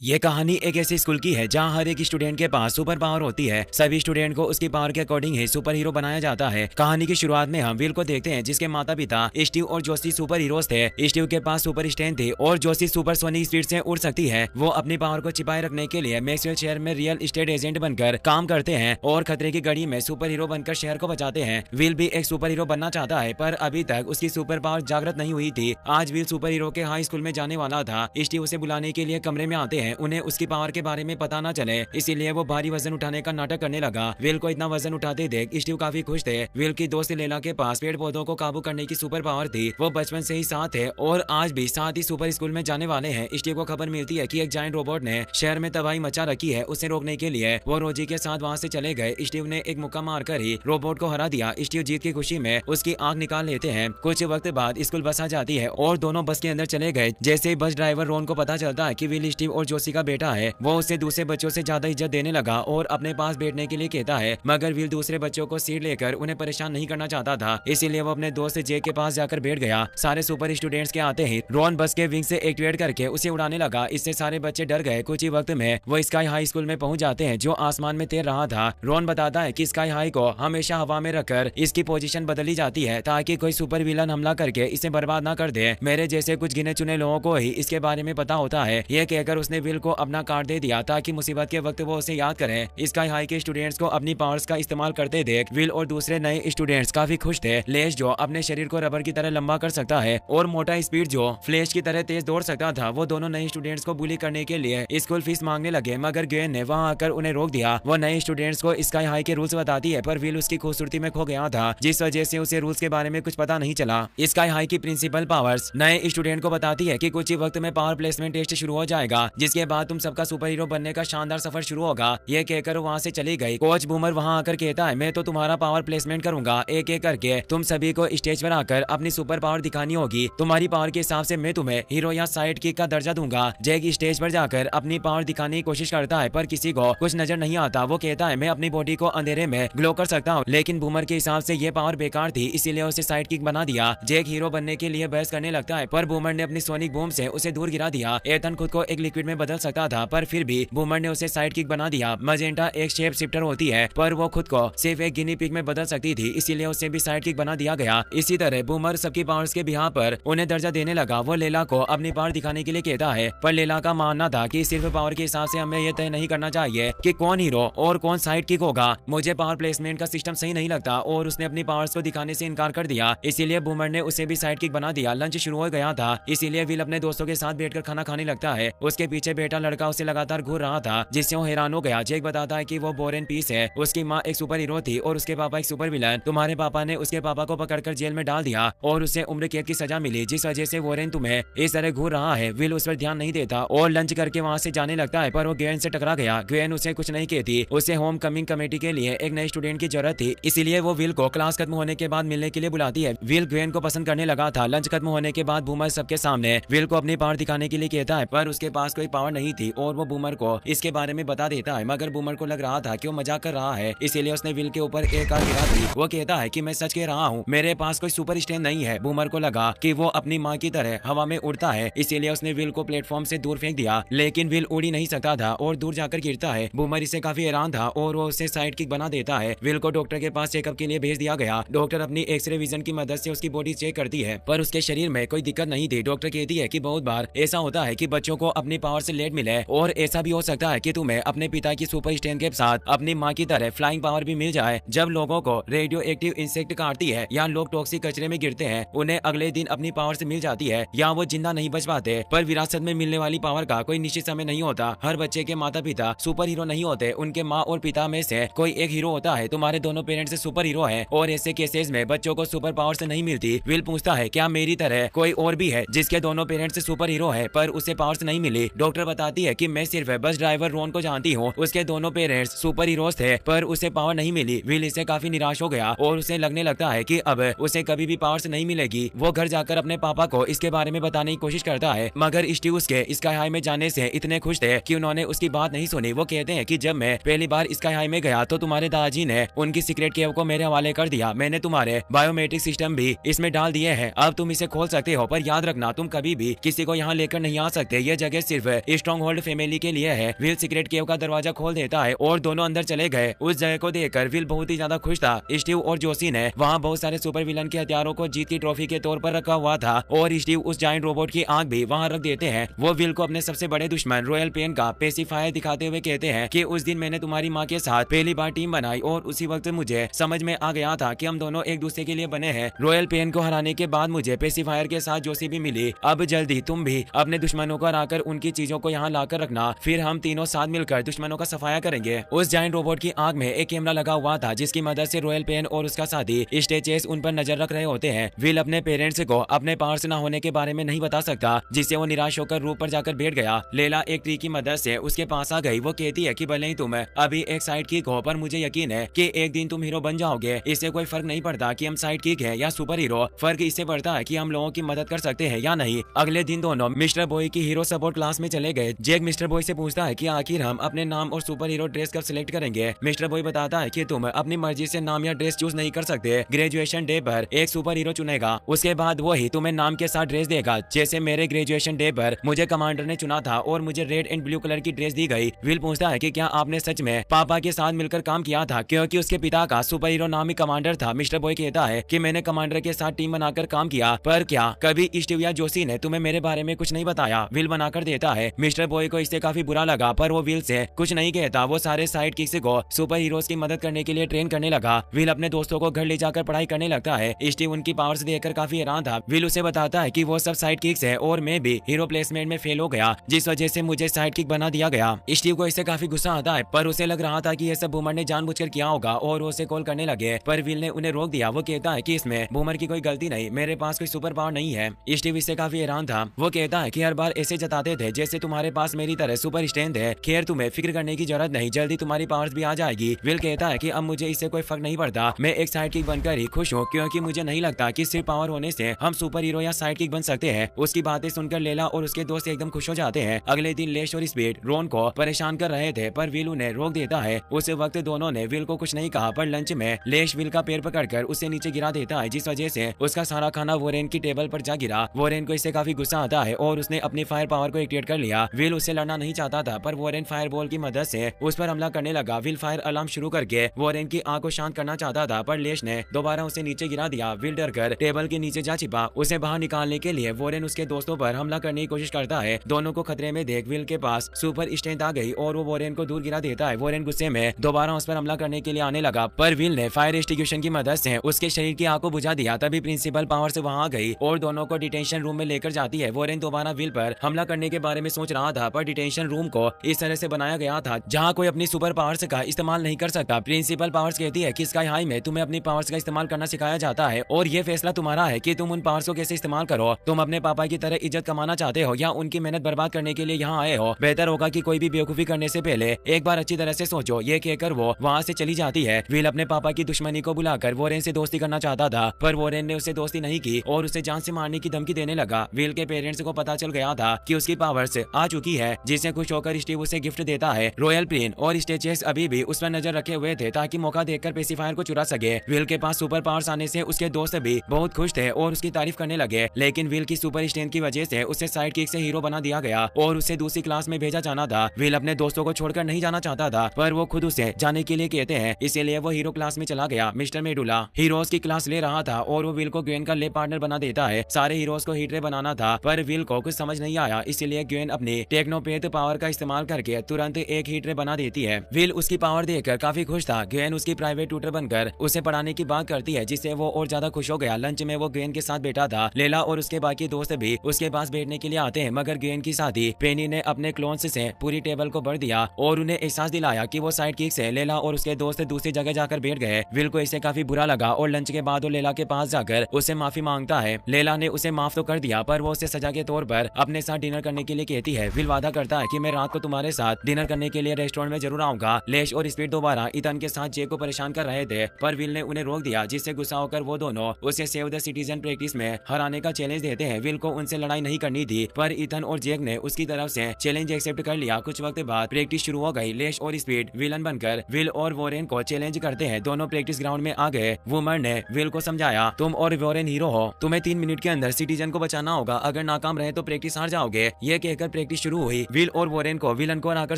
ये कहानी एक ऐसे स्कूल की है जहां हर एक स्टूडेंट के पास सुपर पावर होती है। सभी स्टूडेंट को उसकी पावर के अकॉर्डिंग ही सुपर हीरो बनाया जाता है। कहानी की शुरुआत में हम विल को देखते हैं जिसके माता पिता स्टीव और जोशी सुपर हीरोज थे। स्टीव के पास सुपर स्ट्रेंथ थी और जोशी सुपर सोनिक स्पीड से उड़ सकती है। वो अपनी पावर को छिपाए रखने के लिए मैक्सवेल शहर में रियल एस्टेट एजेंट बनकर काम करते हैं और खतरे की घड़ी में सुपर हीरो बनकर शहर को बचाते हैं। विल भी एक सुपर हीरो बनना चाहता है पर अभी तक उसकी सुपर पावर जागृत नहीं हुई थी। आज विल सुपर हीरो के हाई स्कूल में जाने वाला था। स्टीव उसे बुलाने के लिए कमरे में आते हैं। उन्हें उसकी पावर के बारे में पता न चले, इसीलिए वो भारी वजन उठाने का नाटक करने लगा। विल को इतना वजन उठाते देख स्टीव काफी खुश थे। विल की दोस्त लेला के पास पेड़ पौधों को काबू करने की सुपर पावर थी। वो बचपन से ही साथ है और आज भी साथ ही सुपर स्कूल में जाने वाले हैं। स्टीव को खबर मिलती है कि एक जायंट रोबोट ने शहर में तबाही मचा रखी है। उसे रोकने के लिए वो रोजी के साथ वहाँ से चले गए। स्टीव ने एक मुक्का मारकर ही रोबोट को हरा दिया। स्टीव जीत की खुशी में उसकी आंख निकाल लेते हैं। कुछ वक्त बाद स्कूल बस आ जाती है और दोनों बस के अंदर चले गए। जैसे ही बस ड्राइवर रोन को पता चलता है कि विल स्टीव और जोशी का बेटा है, वो उसे दूसरे बच्चों से ज्यादा इज्जत देने लगा और अपने पास बैठने के लिए कहता है। मगर विल दूसरे बच्चों को सीट लेकर उन्हें परेशान नहीं करना चाहता था, इसीलिए वो अपने दोस्त जे के पास जाकर बैठ गया। सारे सुपर स्टूडेंट्स के आते ही रोन बस के विंग से एक्टिवेट करके उसे उड़ाने लगा। इससे सारे बच्चे डर गए। कुछ ही वक्त में वो स्काई हाई स्कूल में पहुंच जाते हैं जो आसमान में तैर रहा था। रोन बताता है कि स्काई हाई को हमेशा हवा में रखकर इसकी पोजीशन बदली जाती है ताकि कोई सुपर विलन हमला करके इसे बर्बाद ना कर दे। मेरे जैसे कुछ गिने चुने लोगों को ही इसके बारे में पता होता है। यह कहकर उसने विल को अपना कार्ड दे दिया ताकि मुसीबत के वक्त वो उसे याद करें। स्काई हाई के स्टूडेंट्स को अपनी पावर्स का इस्तेमाल करते देख विल और दूसरे नए स्टूडेंट्स काफी खुश थे। लेस जो अपने शरीर को रबर की तरह लंबा कर सकता है और मोटा स्पीड जो फ्लैश की तरह तेज दौड़ सकता था, वो दोनों नए स्टूडेंट्स को बुली करने के लिए स्कूल फीस मांगने लगे। मगर ग्वेन ने वहां आकर उन्हें रोक दिया। वो नए स्टूडेंट्स को स्काई हाई के रूल्स बताती है पर विल उसकी खूबसूरती में खो गया था, जिस वजह से उसे रूल्स के बारे में कुछ पता नहीं चला। स्काई हाई की प्रिंसिपल पावर्स नए स्टूडेंट को बताती है कि कुछ ही वक्त में पावर प्लेसमेंट टेस्ट शुरू हो जाएगा, जिसके बाद तुम सबका सुपर हीरो बनने का शानदार सफर शुरू होगा। ये कहकर वहाँ से चली गई। कोच बूमर वहाँ आकर कहता है, मैं तो तुम्हारा पावर प्लेसमेंट करूंगा। एक एक करके तुम सभी को स्टेज पर आकर अपनी सुपर पावर दिखानी होगी। तुम्हारी पावर के हिसाब से मैं तुम्हें हीरो या साइड किक का दर्जा दूंगा। जैक स्टेज पर जाकर अपनी पावर दिखाने की कोशिश करता है पर किसी को कुछ नजर नहीं आता। वो कहता है, मैं अपनी बॉडी को अंधेरे में ग्लो कर सकता हूँ, लेकिन बूमर के हिसाब से ये पावर बेकार थी, इसीलिए उसे साइड किक बना दिया। जैक हीरो बनने के लिए बहस करने लगता है पर बूमर ने अपनी सोनिक बूम से उसे दूर गिरा दिया। एथन खुद को एक लिक्विड में बदल सकता था पर फिर भी बूमर ने उसे साइड किक बना दिया। मजेंटा एक शेप शिफ्टर होती है पर वो खुद को सिर्फ एक गिनी पिग में बदल सकती थी, इसीलिए उसे भी साइड किक बना दिया गया। इसी तरह बूमर सबकी पावर्स के बिहार पर उन्हें दर्जा देने लगा। वो लेला को अपनी पावर दिखाने के लिए कहता है पर लेला का मानना था कि सिर्फ पावर के हिसाब से हमें यह तय नहीं करना चाहिए कि कौन हीरो और कौन साइड किक होगा। मुझे पावर प्लेसमेंट का सिस्टम सही नहीं लगता और उसने अपनी पावर्स को दिखाने से इनकार कर दिया, इसीलिए बूमर ने उसे भी साइड किक बना दिया। लंच शुरू हो गया था, इसीलिए विल अपने दोस्तों के साथ बैठकर खाना खाने लगता है। उसके पीछे बैठा लड़का उसे लगातार घूर रहा था जिससे वो हैरान हो गया। जैक बताता है कि वो बोरेन पीस है, उसकी माँ एक सुपर हीरो थी और उसके पापा एक सुपर विलन। तुम्हारे पापा ने उसके पापा को पकड़कर जेल में डाल दिया और उसे उम्र कैद की सजा मिली, जिस वजह से वोरेन तुम्हें इस तरह घूर रहा है। विल उस पर ध्यान नहीं देता और लंच करके वहाँ से जाने लगता है पर वो ग्वेन से टकरा गया। ग्वेन उसे कुछ नहीं कहती। उसे होम कमिंग कमेटी के लिए एक नए स्टूडेंट की जरूरत थी, इसीलिए वो विल को क्लास खत्म होने के बाद मिलने के लिए बुलाती है। विल ग्वेन को पसंद करने लगा था। लंच खत्म होने के बाद बूमर सबके सामने विल को अपनी पावर दिखाने के लिए कहता है पर उसके पास कोई पावर नहीं थी और वो बूमर को इसके बारे में बता देता है। मगर बूमर को लग रहा था कि वो मजाक कर रहा है, इसीलिए उसने विल के ऊपर एक आग गिरा दी। वो कहता है कि मैं सच कह रहा हूँ, मेरे पास कोई सुपर स्ट्रेंथ नहीं है। बूमर को लगा कि वो अपनी माँ की तरह हवा में उड़ता है, इसीलिए उसने विल को प्लेटफॉर्म से दूर फेंक दिया, लेकिन विल उड़ ही नहीं सकता था और दूर जाकर गिरता है। बूमर इसे काफी हैरान था और वो उसे साइड किक बना देता है। विल को डॉक्टर के पास चेकअप के लिए भेज दिया गया। डॉक्टर अपनी एक्सरे विजन की मदद से उसकी बॉडी चेक करती है पर उसके शरीर में कोई दिक्कत नहीं थी। डॉक्टर कहती है कि बहुत बार ऐसा होता है कि बच्चों को अपनी पावर से लेट मिले और ऐसा भी हो सकता है कि तुम्हें अपने पिता की सुपर स्ट्रेंथ के साथ अपनी माँ की तरह फ्लाइंग पावर भी मिल जाए। जब लोगों को रेडियो एक्टिव इंसेक्ट काटती है या लोग टॉक्सिक कचरे में गिरते हैं, उन्हें अगले दिन अपनी पावर से मिल जाती है या वो जिंदा नहीं बच पाते। पर विरासत में मिलने वाली पावर का कोई निश्चित समय नहीं होता। हर बच्चे के माता पिता सुपर हीरो नहीं होते, उनके माँ और पिता में से कोई एक हीरो होता है। तुम्हारे दोनों पेरेंट्स सुपर हीरो है और ऐसे केसेस में बच्चों को सुपर पावर से नहीं मिलती। विल पूछता है, क्या मेरी तरह कोई और भी है जिसके दोनों पेरेंट्स सुपर हीरो है पर उसे पावर्स नहीं मिली? डॉक्टर बताती है कि मैं सिर्फ बस ड्राइवर रोन को जानती हूँ, उसके दोनों पेरेंट्स सुपर हीरोज थे पर उसे पावर नहीं मिली। विल इससे काफी निराश हो गया और उसे लगने लगता है कि अब उसे कभी भी पावर्स नहीं मिलेगी। वो घर जाकर अपने पापा को इसके बारे में बताने की कोशिश करता है मगर स्टीव उसके स्काई हाई में जाने से इतने खुश थे कि उन्होंने उसकी बात नहीं सुनी। वो कहते हैं कि जब मैं पहली बार स्काई हाई में गया तो तुम्हारे दादाजी ने उनकी सीक्रेट केव को मेरे हवाले कर दिया। मैंने तुम्हारे बायोमेट्रिक सिस्टम भी इसमें डाल दिए हैं, अब तुम इसे खोल सकते हो पर याद रखना तुम कभी भी किसी को यहाँ लेकर नहीं आ सकते। यह जगह सिर्फ स्ट्रॉन्ग होल्ड फैमिली के लिए है। विल सीक्रेट केव का दरवाजा खोल देता है और दोनों अंदर चले गए। उस जगह को देखकर विल बहुत ही ज्यादा खुश था। स्टीव और जोशी ने वहाँ बहुत सारे सुपर विलन के हथियारों को जीत की ट्रॉफी के तौर पर रखा हुआ था और स्टीव उस जायंट रोबोट की आंख भी वहाँ रख देते हैं। वो विल को अपने सबसे बड़े दुश्मन रॉयल पेन का पेसिफायर दिखाते हुए कहते हैं कि उस दिन मैंने तुम्हारी माँ के साथ पहली बार टीम बनाई और उसी वक्त मुझे समझ में आ गया था कि हम दोनों एक दूसरे के लिए बने हैं। रॉयल पेन को हराने के बाद मुझे पेसिफायर के साथ जोशी भी मिली। अब जल्दी तुम भी अपने दुश्मनों को हराकर उनकी चीजों को यहाँ लाकर रखना, फिर हम तीनों साथ मिलकर दुश्मनों का सफाया करेंगे। उस जायंट रोबोट की आंख में एक कैमरा लगा हुआ था जिसकी मदद से रॉयल पेन और उसका साथी स्टेचेस उन पर नजर रख रहे होते हैं। विल अपने पेरेंट्स को अपने पावर्स न होने के बारे में नहीं बता सकता, जिससे वो निराश होकर रूप पर जाकर बैठ गया। लेला एक ट्री की मदद से उसके पास आ गई। वो कहती है कि भले ही तुम अभी एक साइड किक हो, पर मुझे यकीन है कि एक दिन तुम हीरो बन जाओगे। इससे कोई फर्क नहीं पड़ता कि हम साइड किक है या सुपर हीरो, फर्क इससे पड़ता है कि हम लोगों की मदद कर सकते हैं या नहीं। अगले दिन दोनों मिस्टर बॉय की हीरो सपोर्ट क्लास में चले गए। जैक मिस्टर बॉय से पूछता है कि आखिर हम अपने नाम और सुपर हीरो ड्रेस कब सिलेक्ट करेंगे। मिस्टर बॉय बताता है कि तुम अपनी मर्जी से नाम या ड्रेस चूज नहीं कर सकते। ग्रेजुएशन डे पर एक सुपर हीरो चुनेगा, उसके बाद वो ही तुम्हें नाम के साथ ड्रेस देगा। जैसे मेरे ग्रेजुएशन डे पर मुझे कमांडर ने चुना था और मुझे रेड एंड ब्लू कलर की ड्रेस दी गई। विल पूछता है कि क्या आपने सच में पापा के साथ मिलकर काम किया था, क्योंकि उसके पिता का सुपर हीरो नाम ही कमांडर था। मिस्टर बॉय कहता है कि मैंने कमांडर के साथ टीम बनाकर काम किया, पर क्या कभी स्टीव या जोशी ने तुम्हें मेरे बारे में कुछ नहीं बताया। विल बनाकर देता है। मिस्टर बॉय को इससे काफी बुरा लगा, पर वो विल से कुछ नहीं कहता। वो सारे साइड किक्स को सुपर हीरोज की मदद करने के लिए ट्रेन करने लगा। विल अपने दोस्तों को घर ले जाकर पढ़ाई करने लगता है। स्टीव उनकी पावर्स देखकर काफी हैरान था। विल उसे बताता है कि वो सब साइड किक्स है और मैं भी हीरो प्लेसमेंट में फेल हो गया, जिस वजह से मुझे साइड किक बना दिया गया। स्टीव को इससे काफी गुस्सा आता है, पर उसे लग रहा था कि यह सब बूमर ने जानबूझकर किया होगा और वो उसे कॉल करने लगे, पर विल ने उन्हें रोक दिया। वो कहता है कि इसमें बूमर की कोई गलती नहीं, मेरे पास कोई सुपर पावर नहीं है। स्टीव इससे काफी हैरान था। वो कहता है कि हर बार ऐसे जताते थे जैसे तुम्हारे पास मेरी तरह सुपर स्ट्रेंथ है। खैर तुम्हें फिक्र करने की जरूरत नहीं, जल्दी तुम्हारी पावर्स भी आ जाएगी। विल कहता है कि अब मुझे इससे कोई फर्क नहीं पड़ता, मैं एक साइड किक बनकर ही खुश हूँ, क्योंकि मुझे नहीं लगता कि सिर्फ पावर होने से हम सुपर हीरो या साइड किक बन सकते हैं। उसकी बातें सुनकर लेला और उसके दोस्त एकदम खुश हो जाते हैं। अगले दिन लेश और स्पीड रोन को परेशान कर रहे थे, पर विल उन्हें रोक देता है। उस वक्त दोनों ने विल को कुछ नहीं कहा, पर लंच में लेश विल का पैर पकड़कर उसे नीचे गिरा देता है, जिस वजह से उसका सारा खाना वोरेन की टेबल पर जा गिरा। वोरेन को इससे काफी गुस्सा आता है और उसने अपनी फायर पावर को एक्टिवेट कर लिया। विल उससे लड़ना नहीं चाहता था, पर वोरेन फायर बॉल की मदद से उस पर हमला करने लगा। विल फायर अलार्म शुरू करके वोरेन की आंख को शांत करना चाहता था, पर लेश ने दोबारा उसे नीचे गिरा दिया। विल डर कर टेबल के नीचे जा छिपा। उसे बाहर निकालने के लिए वोरेन उसके दोस्तों पर हमला करने की कोशिश करता है। दोनों को खतरे में देख विल के पास सुपर स्ट्रेंथ आ गई और वो वोरेन को दूर गिरा देता है। वोरेन गुस्से में दोबारा उस पर हमला करने के लिए आने लगा, पर विल ने फायर एक्सटिंग्विशन की मदद से उसके शरीर की आग को बुझा दिया। तभी प्रिंसिपल पावर से वहां आ गई और दोनों को डिटेंशन रूम में लेकर जाती है। वोरेन दोबारा विल पर हमला करने के बारे में सोच रहा था, पर डिटेंशन रूम को इस तरह से बनाया गया था जहाँ कोई अपनी सुपर पावर्स का इस्तेमाल नहीं कर सकता। प्रिंसिपल पावर्स कहती है कि स्काई हाई में तुम्हें अपनी पावर्स का इस्तेमाल करना सिखाया जाता है और ये फैसला तुम्हारा है कि तुम उन पावर्स को कैसे इस्तेमाल करो। तुम अपने पापा की तरह इज्जत कमाना चाहते हो या उनकी मेहनत बर्बाद करने के लिए यहाँ आए हो। बेहतर होगा कि कोई भी बेवकूफी करने से पहले एक बार अच्छी तरह से सोचो। ये कहकर वो वहाँ से चली जाती है। विल अपने पापा की दुश्मनी को बुलाकर वोरेन से दोस्ती करना चाहता था, पर वोरेन ने उसे दोस्ती नहीं की और उसे जान से मारने की धमकी देने लगा। विल के पेरेंट्स को पता चल गया था कि उसकी पावर्स आ चुकी है, जिससे खुश होकर स्टीव उसे गिफ्ट देता है। रॉयल प्लेन और स्टेचेस अभी भी उस पर नजर रखे हुए थे ताकि मौका देखकर पेसिफायर को चुरा सके। विल के पास सुपर पावर्स आने से उसके दोस्त भी बहुत खुश थे और उसकी तारीफ करने लगे, लेकिन विल की सुपर स्ट्रेंथ की वजह से उसे साइड किक से हीरो बना दिया गया और उसे दूसरी क्लास में भेजा जाना था। विल अपने दोस्तों को छोड़कर नहीं जाना चाहता था, पर वो खुद उसे जाने के लिए कहते हैं, इसीलिए वो हीरो क्लास में चला गया। मिस्टर मेडुला हीरोज की क्लास ले रहा था और वो विल को ग्वेन का लैब पार्टनर बना देता है। सारे हीरोज को हीटरे बनाना था, पर विल को कुछ समझ नहीं आया, इसलिए ग्वेन अपनी टेक्नोपैथ पावर का इस्तेमाल करके तुरंत एक हीटरे बना देती है। विल उसकी पावर देखकर काफी खुश था। ग्वेन उसकी प्राइवेट ट्यूटर बनकर उसे पढ़ाने की बात करती है, जिससे वो और ज्यादा खुश हो गया। लंच में वो ग्वेन के साथ बैठा था। लेला और उसके बाकी दोस्त भी उसके पास बैठने के लिए आते हैं, मगर ग्वेन की साथी पेनी ने अपने क्लोन्स से पूरी टेबल को भर दिया और उन्हें एहसास दिलाया कि वो साइड किक से लेला और उसके दोस्त दूसरी जगह जाकर बैठ गए। विल को इससे काफी बुरा लगा और लंच के बाद वो लेला के पास जाकर उससे माफी मांगता है। लेला ने उसे माफ तो कर दिया, पर वो उसे सजा के तौर पर अपने साथ डिनर करने के लिए कहती है। विल वादा करता है कि मैं रात को तुम्हारे साथ डिनर करने के लिए रेस्टोरेंट में जरूर आऊंगा। लेश और स्पीड दोबारा इथन के साथ जे को परेशान कर रहे थे, पर विल ने उन्हें रोक दिया, जिससे गुस्सा होकर वो दोनों उसे सेव द सिटीजन प्रैक्टिस में हराने का चैलेंज देते हैं। विल को उनसे लड़ाई नहीं करनी थी, पर इथन और जैक ने उसकी तरफ से चैलेंज एक्सेप्ट कर लिया। कुछ वक्त बाद प्रैक्टिस शुरू हो गई। लेश और स्पीड विलन बनकर विल और वोरेन को चैलेंज करते हैं। दोनों प्रैक्टिस ग्राउंड में आ गए। वुमर ने विल को समझाया, तुम और वोरेन हीरो हो, तुम्हें 3 मिनट के अंदर सिटीजन को बचाना होगा, अगर नाकाम रहे तो प्रैक्टिस हार जाओगे। ये कहकर प्रैक्टिस शुरू हुई। विल और वॉरेन को विलन को हराकर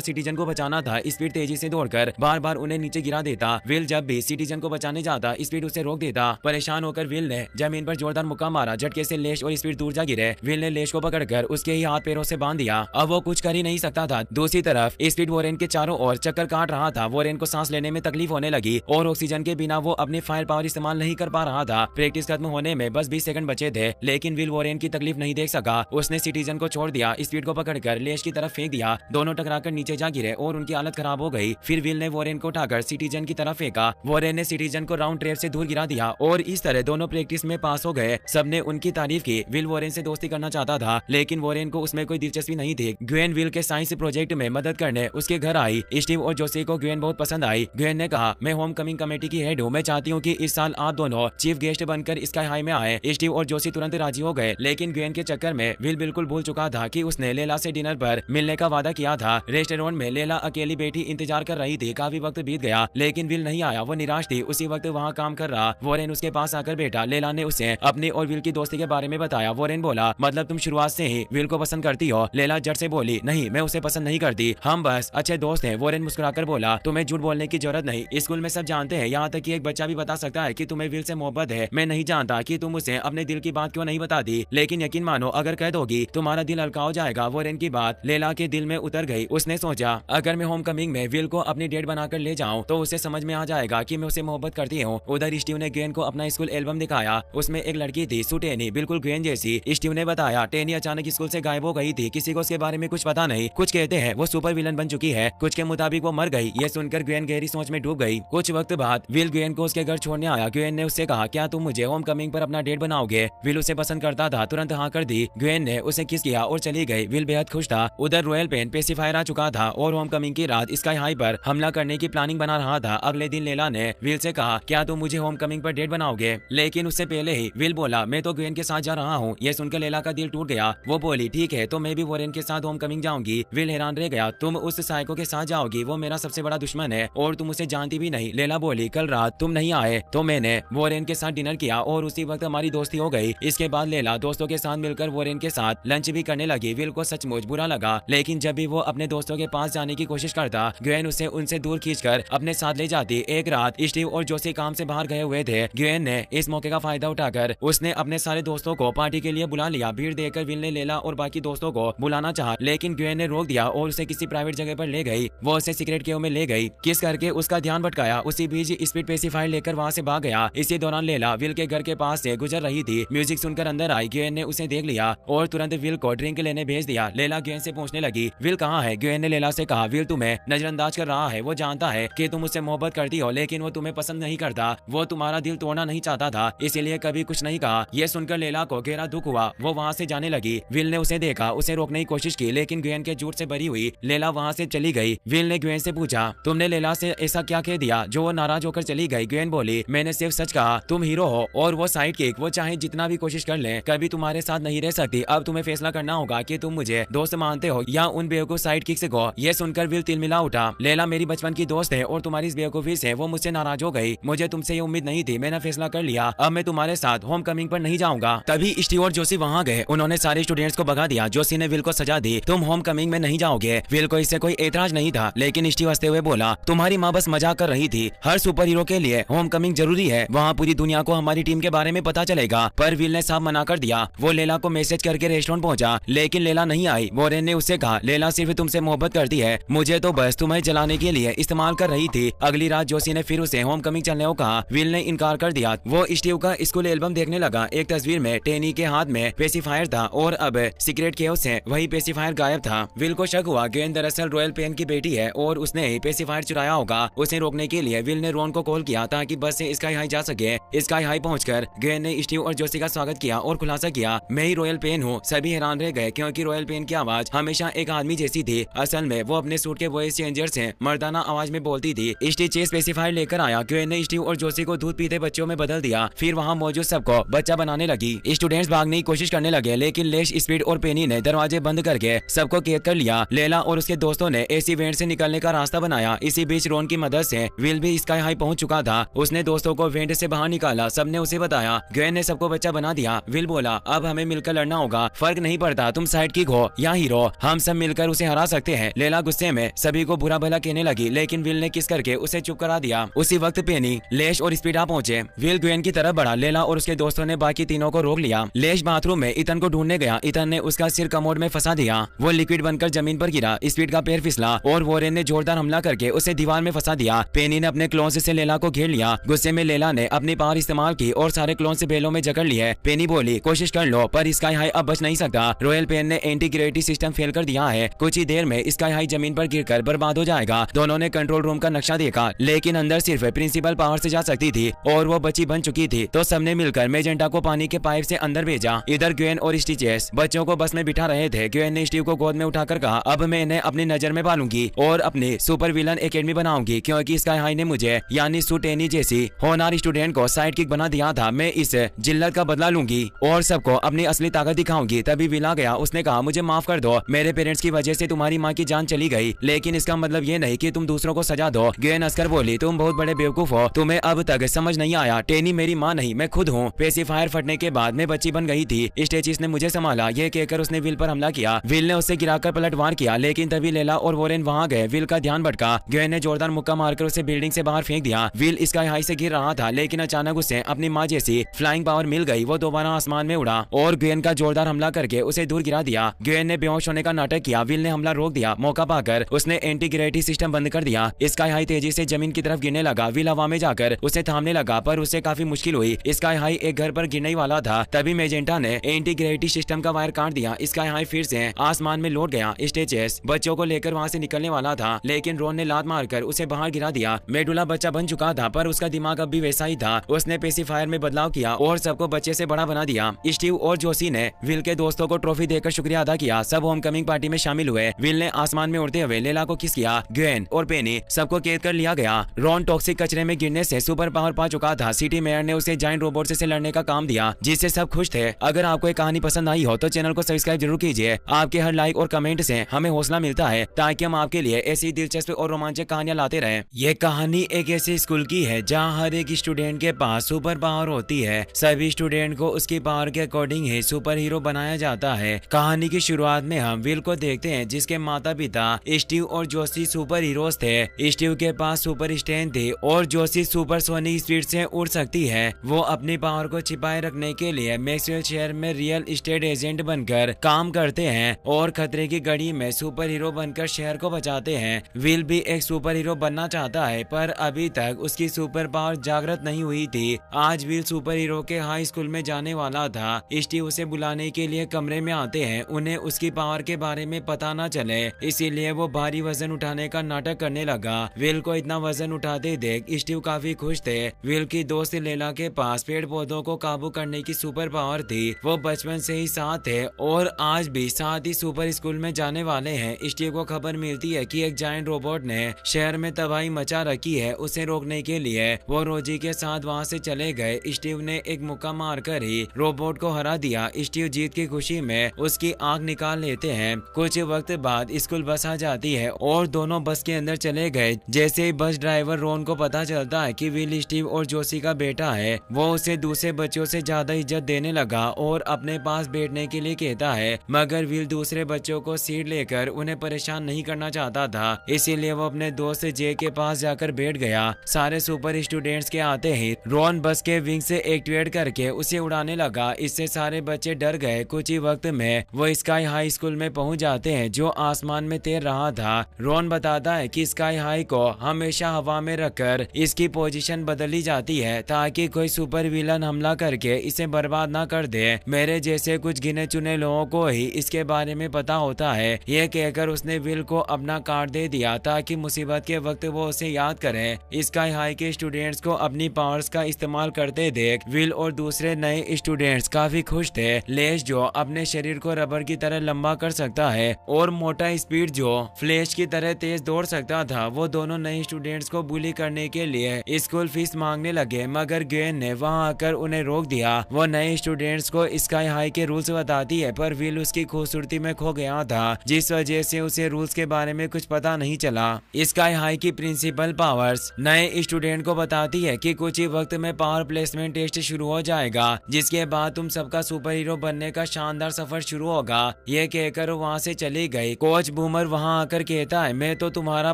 सिटीजन को बचाना था। स्पीड तेजी से दौड़कर बार बार उन्हें नीचे गिरा देता। विल जब भी सिटीजन को बचाने जाता, स्पीड उसे रोक देता। परेशान होकर विल ने जमीन पर जोरदार मुक्का मारा। झटके से लेश और स्पीड दूर जा गिरे। विल ने लेश को पकड़कर उसके ही हाथ पैरों से बांध दिया। अब वो कुछ कर ही नहीं सकता था। दूसरी तरफ स्पीड वॉरेन के चारों ओर चक्कर काट रहा था। वॉरेन को सांस लेने में तकलीफ होने लगी और ऑक्सीजन के बिना वो अपनी फायर पावर इस्तेमाल नहीं कर पा रहा था। प्रैक्टिस खत्म होने में बस 20 सेकंड बचे थे, लेकिन विल वॉरेन की तकलीफ नहीं देख सका। उसने सिटीजन को छोड़ दिया, स्पीड को पकड़कर लेश की तरफ फेंक दिया। दोनों टकराकर नीचे जा गिरे और उनकी हालत खराब हो गई। फिर विल ने वॉरेन को उठाकर सिटीजन की तरफ फेंका। वॉरेन ने सिटीजन को राउंड ट्रेप से दूर गिरा दिया और इस तरह दोनों प्रैक्टिस में पास हो गए। सबने उनकी तारीफ की। विल वॉरेन से दोस्ती करना चाहता था, लेकिन वॉरेन को उसमें कोई दिलचस्पी नहीं थी। ग्वेन विल के साइंस प्रोजेक्ट में मदद करने उसके घर आई। स्टीव और जोसी को ग्वेन बहुत पसंद आई। ग्वेन ने कहा, मैं होम कमिंग कमेटी की हेड हूँ, मैं चाहती हूँ कि इस साल आप दोनों चीफ गेस्ट बनकर स्काई हाई में आए। स्टीव और जोसी तुरंत राजी हो गए, लेकिन ग्वेन के चक्कर में विल बिल्कुल भूल चुका था कि उसने लेला से डिनर पर मिलने का वादा किया था। रेस्टोरेंट में लेला अकेली बैठी इंतजार कर रही थी। काफी वक्त बीत गया, लेकिन विल नहीं आया। वो निराश थी। उसी वक्त वहाँ काम कर रहा वॉरेन उसके पास आकर बैठा। लेला ने उसे अपनी और विल की दोस्ती के बारे में बताया। वॉरेन बोला, मतलब तुम शुरुआत से ही विल को पसंद करती हो? लेला जट से बोली, नहीं, मैं उसे पसंद नहीं करती, हम बस अच्छे दोस्त हैं। वॉरेन मुस्कुराकर बोला, तुम्हें झूठ बोलने की जरूरत नहीं, स्कूल में सब जानते हैं, यहाँ तक कि एक बच्चा भी बता सकता है कि तुम्हें विल से मोहब्बत है। मैं नहीं जानता कि तुम उसे अपने दिल की बात क्यों नहीं बता दी, लेकिन यकीन मानो अगर कह दोगी तुम्हारा दिल हल्का हो जाएगा। वॉरेन की बात लेला के दिल में उतर गई। उसने सोचा, अगर मैं होम कमिंग में विल को अपनी डेट बनाकर ले जाऊं तो उसे समझ में आ जाएगा कि मैं उसे मोहब्बत करती हूँ। उधर स्टीव ने ग्वेन को अपना स्कूल एल्बम दिखाया। उसमें एक लड़की थी, सू टेनी, बिल्कुल ग्वेन जैसी। स्टीव ने बताया, टेनी अचानक स्कूल से गायब हो गई थी, किसी को उसके बारे में कुछ पता नहीं। कुछ कहते हैं वो सुपर विलन बन चुकी है, कुछ के मुताबिक वो मर गई। ये सुनकर ग्वेन गहरी सोच में डूब गई। कुछ वक्त बाद विल ग्वेन को उसके घर छोड़ने आया। ग्वेन ने उससे कहा, क्या तुम मुझे होम कमिंग पर अपना डेट बनाओगे? विल उसे पसंद करता था, तुरंत हाँ कर दी। ग्वेन ने उसे किस किया और चली गई। विल बेहद खुश था। उधर रॉयल पेन पेसिफायर आ चुका था और होम कमिंग की रात स्काई हाई पर हमला करने की प्लानिंग बना रहा था। अगले दिन लेला ने विल से कहा, क्या तुम मुझे होम कमिंग पर डेट बनाओगे? लेकिन उससे पहले ही विल बोला, मैं तो ग्वेन के साथ जा रहा हूँ। ये सुनकर लेला का दिल टूट गया। वो बोली, ठीक है, तो मैं भी वॉरेन के साथ होम कमिंग जाऊंगी। विल हैरान रह गया, तुम उस साइको के साथ जाओगी? वो मेरा सबसे बड़ा दुश्मन है और तुम उसे जानती भी नहीं। लेला बोली, कल रात तुम नहीं आए तो मैंने वॉरेन के साथ डिनर किया और उसी वक्त हमारी दोस्ती हो गई। इसके बाद लेला दोस्तों के साथ मिलकर वॉरेन के साथ लंच भी करने लगी। विल को सचमुच बुरा लगा, लेकिन जब भी वो अपने दोस्तों के पास जाने की कोशिश करता, ग्वेन उसे उनसे दूर खींचकर अपने साथ ले जाती। एक रात स्टीव और जोसी काम से बाहर गए हुए थे। ग्वेन ने इस मौके का फायदा उठाकर उसने अपने सारे दोस्तों को पार्टी के लिए बुला लिया। भीड़ देखकर विल ने लेला और बाकी दोस्तों को बुलाना चाहा, लेकिन ग्वेन ने रोक दिया और उसे किसी प्राइवेट जगह पर ले गई। वो उसे सीक्रेट केव में ले गई, किस करके उसका ध्यान भटकाया। उसी बीच स्पीड पेसिफायर लेकर वहाँ से भाग गया। इसी दौरान लेला विल के घर के पास से गुजर रही थी। म्यूजिक सुनकर अंदर आई। ग्वेन ने उसे देख लिया और तुरंत विल को ड्रिंक लेने भेज दिया। लेला ग्वेन से पूछने लगी, विल कहाँ है? ग्वेन ने लेला से कहा, विल तुम्हें नजरअंदाज कर रहा है। वो जानता है कि तुम उससे मोहब्बत करती हो, लेकिन वो तुम्हें पसंद नहीं करता। वो तुम्हारा दिल तोड़ना नहीं चाहता था, इसीलिए कभी कुछ नहीं कहा। ये सुनकर लेला को गहरा दुख हुआ। वो वहाँ से जाने लगी। विल ने उसे देखा, उसे रोकने की कोशिश की, लेकिन ग्वेन के झूठ से भरी हुई लेला वहाँ से चली गई। विल ने ग्वेन से पूछा, तुमने लेला से ऐसा क्या कह दिया जो वो नाराज होकर चली गई? ग्वेन बोली, मैंने सिर्फ सच कहा, तुम हीरो हो और वो साइड किक। वो चाहे जितना भी कोशिश कर ले, कभी तुम्हारे साथ नहीं रह सकती। अब तुम्हें फैसला करना होगा कि तुम मुझे दोस्त मानते हो या उन बेवकूफ साइड किक से गो। ये सुनकर विल तिलमिला उठा, लेला मेरी बचपन की दोस्त है और तुम्हारी इस बेवकूफी से वो मुझसे नाराज हो गई। मुझे तुमसे ये उम्मीद नहीं थी। मैंने फैसला कर लिया, अब मैं तुम्हारे साथ होम कमिंग पर नहीं जाऊंगा। तभी स्टीव और जोसी वहाँ गए। उन्होंने सारे स्टूडेंट्स को भगा दिया। जोसी ने विल को सजा दी, तुम होम कमिंग में नहीं जाओगे। विल को इससे कोई एतराज नहीं था, लेकिन स्टीव हंसते हुए बोला, तुम्हारी माँ बस मजाक कर रही थी। हर सुपर हीरो के लिए होम कमिंग जरूरी है, वहाँ पूरी दुनिया को हमारी टीम के बारे में पता चलेगा। पर विल ने साफ मना कर दिया। वो लेला को मैसेज करके रेस्टोरेंट पहुंचा, लेकिन लेला नहीं आई। वॉरेन ने उससे कहा, लेला सिर्फ तुमसे मोहब्बत करती है, मुझे तो बस तुम्हें जलाने के लिए इस्तेमाल कर रही थी। अगली रात जोसी ने फिर उसे होम कमिंग चलने को कहा। विल ने इनकार कर दिया। वो स्टीव का स्कूल एल्बम देखने लगा। एक तस्वीर में टेनी के हाथ में पेसिफायर था और अब सीक्रेट केव से वही पेसिफायर गायब था। विल को शक हुआ ग्वेन दरअसल रॉयल पेन की बेटी है और उसने ही पेसिफायर चुराया होगा। उसे रोकने के लिए विल ने रॉन को कॉल किया ताकि बस से स्काई हाई जा सके। स्काई हाई पहुंचकर ग्वेन ने स्टीव और जोसी का स्वागत किया और खुलासा किया, मैं ही रॉयल पेन हूँ। सभी हैरान रह गए क्योंकि रॉयल पेन की आवाज हमेशा एक आदमी जैसी थी। असल में वो अपने सूट के वॉइस चेंजर से मर्दाना आवाज में बोलती थी। स्टीव चेस पेसिफायर लेकर आया। ग्वेन ने स्टीव और जोसी को दूध पीते बच्चों में बदल दिया। फिर वहाँ मौजूद सबको बच्चा बनाने लगी। स्टूडेंट्स भागने की कोशिश करने लगे, लेकिन लेश, स्पीड और पेनी ने दरवाजे बंद करके सबको कैद कर लिया। लेला और उसके दोस्तों ने एसी वेंट से निकलने का रास्ता बनाया। इसी बीच रॉन की मदद से विल भी स्काई हाई पहुंच चुका था। उसने दोस्तों को वेंट से बाहर निकाला। सबने उसे बताया। ग्वेन ने सबको बच्चा बना दिया। विल बोला, अब हमें मिलकर लड़ना होगा, फर्क नहीं पड़ता तुम साइड किक हो या हीरो, हम सब मिलकर उसे हरा सकते हैं। लेला गुस्से में सभी को बुरा भला कहने लगी, लेकिन विल ने किस करके उसे चुप करा दिया। उसी वक्त पेनी, लेश और स्पीडा पहुंचे। विल ग्वेन की तरफ बढ़ा। लेला और उसके दोस्तों ने बाकी तीनों को रोक लिया। लेश बाथरूम में इथन को ढूंढने गया। इथन ने उसका सिर कमोड में फंसा दिया। वो लिक्विड बनकर जमीन पर गिरा। स्पीड का पैर फिसला और वोरेन ने जोरदार हमला करके उसे दीवार में फंसा दिया। पेनी ने अपने क्लोन्स से लेला को घेर लिया। गुस्से में लेला ने अपनी पावर इस्तेमाल की और सारे क्लोन से बेलों में जकड़ लिए। पेनी बोली, कोशिश कर लो, पर स्काई हाई अब बच नहीं सकता। रॉयल पेन ने एंटी ग्रेविटी सिस्टम फेल कर दिया है। कुछ ही देर में स्काई हाई जमीन पर गिरकर बर्बाद हो जाएगा। दोनों ने कंट्रोल रूम का नक्शा देखा, लेकिन अंदर सिर्फ प्रिंसिपल पावर से जा सकती थी और वो बच्ची बन चुकी थी। तो सबने मिलकर मेजेंटा को पानी के पाइप से अंदर भेजा। इधर ग्वेन और स्टिचेस बच्चों को बस में बिठा रहे थे। ग्वेन ने स्टीव को गोद में उठाकर कहा, अब मैं इन्हें अपनी नजर में पालूंगी और अपनी सुपर विलन एकेडमी बनाऊंगी, क्योंकि स्काई हाई ने मुझे यानी सुटेनी जैसी होनहार स्टूडेंट को साइड किक बना दिया था। मैं इस जिल्लत का बदला लूंगी और सबको अपनी असली ताकत दिखाऊंगी। तभी विल आ गया। उसने कहा, मुझे माफ कर दो, मेरे पेरेंट्स की वजह से तुम्हारी माँ की जान चली गई, लेकिन इसका मतलब ये नहीं कि तुम दूसरों को सजा दो। ग्वेन हंसकर बोली, तुम बहुत बड़े बेवकूफ हो, तुम्हें अब तक समझ नहीं आया। टेनी मेरी माँ नहीं, मैं खुद हूँ। पेसिफायर फटने के बाद मैं बच्ची बन गई थी। स्टेचिस ने मुझे संभाला। ये कहकर उसने विल पर हमला किया। विल ने उसे गिराकर पलटवार किया, लेकिन तभी लेला और वोरेन वहां गए। विल का ध्यान भटका। ग्वेन ने जोरदार मुक्का मारकर उसे बिल्डिंग से बाहर फेंक दिया। विल स्काई हाई से गिर रहा था, लेकिन अचानक उसे अपनी माँ जैसी फ्लाइंग पावर मिल गई। वो दोबारा आसमान में उड़ा और ग्वेन का जोरदार हमला करके उसे दूर गिरा दिया। ग्वेन ने बेहोश होने का नाटक किया। विल ने हमला रोक दिया। मौका पाकर उसने एंटी ग्रेविटी सिस्टम बंद कर दिया। स्काई हाई तेजी से जमीन की तरफ गिरने लगा। विल हवा में जाकर उसे थामने लगा, पर उसे काफी मुश्किल हुई। स्काई हाई एक घर पर गिरने वाला था। तभी मेजेंटा ने एंटी ग्रेविटी सिस्टम का वायर काट दिया। स्काई हाई फिर से आसमान में लौट गया। स्टेचेस बच्चों को लेकर वहां से निकलने वाला था, लेकिन रोन ने लात मारकर उसे बाहर गिरा दिया। मेडुला बच्चा बन चुका था, पर उसका दिमाग अब भी वैसा ही था। उसने पेसिफायर में बदलाव किया और सबको बच्चे से बड़ा बना दिया। स्टीव और जोशी ने विल के दोस्तों को ट्रॉफी देकर शुक्रिया अदा किया। सब होमकमिंग पार्टी में शामिल हुए। विल ने आसमान में उड़ते हुए लेला को किस किया। ग्वेन और पेनी सबको कैद कर लिया गया। रॉन टॉक्सिक कचरे में गिरने से सुपर पावर पा चुका था। सिटी मेयर ने उसे जायंट रोबोट से लड़ने का काम दिया, जिससे सब खुश थे। अगर आपको ये कहानी पसंद आई हो तो चैनल को सब्सक्राइब जरूर कीजिए। आपके हर लाइक और कमेंट से हमें हौसला मिलता है, ताकि हम आपके लिए ऐसी दिलचस्प और रोमांचक कहानियां लाते रहें। ये कहानी एक ऐसे स्कूल की है जहाँ हर एक स्टूडेंट के पास सुपर पावर होती है। सभी स्टूडेंट को उसकी पावर के अकॉर्डिंग ही सुपर हीरो बनाया जाता है। कहानी की शुरुआत में हम विल को देखते हैं, जिसके माता पिता स्टीव और जोशी सुपर हीरोज थे। स्टीव के पास सुपर स्ट्रेंथ थी और जोशी सुपर सोनिक स्पीड से उड़ सकती है। वो अपनी पावर को छिपाए रखने के लिए मैक्सवेल शहर में रियल एस्टेट एजेंट बनकर काम करते हैं और खतरे की घड़ी में सुपर हीरो बनकर शहर को बचाते हैं। विल भी एक सुपर हीरो बनना चाहता है, पर अभी तक उसकी सुपर पावर जागृत नहीं हुई थी। आज विल सुपर हीरो के हाई स्कूल में जाने वाला था। स्टीव उसे बुलाने के लिए कमरे में आते हैं। उन्हें उसकी पावर के बारे में पता न चले, इसीलिए वो भारी वजन उठाने का नाटक करने लगा। विल को इतना वजन उठाते देख स्टीव काफी खुश थे। विल की दोस्त लेला के पास पेड़ पौधों को काबू करने की सुपर पावर थी। वो बचपन से ही साथ थे और आज भी साथ ही सुपर स्कूल में जाने वाले हैं। स्टीव को खबर मिलती है कि एक जायंट रोबोट ने शहर में तबाही मचा रखी है। उसे रोकने के लिए वो रोजी के साथ वहाँ से चले गए। स्टीव ने एक मुक्का मारकर ही रोबोट को हरा दिया। स्टीव जीत की खुशी में उसकी आंख निकाल लेते हैं। कुछ वक्त बाद स्कूल बस आ जाती है और दोनों बस के अंदर चले गए। जैसे ही बस ड्राइवर रोन को पता चलता है कि विल स्टीव और जोशी का बेटा है, वो उसे दूसरे बच्चों से ज्यादा इज्जत देने लगा और अपने पास बैठने के लिए कहता है। मगर विल दूसरे बच्चों को सीट लेकर उन्हें परेशान नहीं करना चाहता था, इसीलिए वो अपने दोस्त जे के पास जाकर बैठ गया। सारे सुपर स्टूडेंट्स के आते ही रोन बस के विंग से एक्टिवेट करके उसे उड़ाने लगा। इससे सारे बच्चे डर गए। कुछ ही वक्त में वो स्काई हाई स्कूल में पहुंच जाते हैं, जो आसमान में तैर रहा था। रोन बताता है कि स्काई हाई को हमेशा हवा में रखकर इसकी पोजीशन बदली जाती है, ताकि कोई सुपर विलन हमला करके इसे बर्बाद ना कर दे। मेरे जैसे कुछ गिने चुने लोगों को ही इसके बारे में पता होता है। ये कहकर उसने विल को अपना कार्ड दे दिया, ताकि मुसीबत के वक्त वो उसे याद करे। स्काई हाई के स्टूडेंट्स को अपनी पावर्स का इस्तेमाल करते देख विल और दूसरे नए स्टूडेंट्स काफी खुश थे। लेश जो अपने शरीर को रबर की तरह लंबा कर सकता है और मोटा स्पीड जो फ्लैश की तरह तेज दौड़ सकता था, वो दोनों नए स्टूडेंट्स को बुली करने के लिए स्कूल फीस मांगने लगे। मगर ग्वेन ने वहां आकर उन्हें रोक दिया। वो नए स्टूडेंट्स को स्काई हाई के रूल्स बताती है, पर विल उसकी खूबसूरती में खो गया था, जिस वजह से उसे रूल्स के बारे में कुछ पता नहीं चला। स्काई हाई की प्रिंसिपल पावर्स नए स्टूडेंट को बताती है कि कुछ ही वक्त में पावर प्लेसमेंट टेस्ट शुरू हो जाएगा, जिसके बाद तुम सबका सुपर हीरो बनने का शानदार सफर शुरू होगा। ये कहकर वहाँ से चली गई। कोच बूमर वहाँ आकर कहता है मैं तो तुम्हारा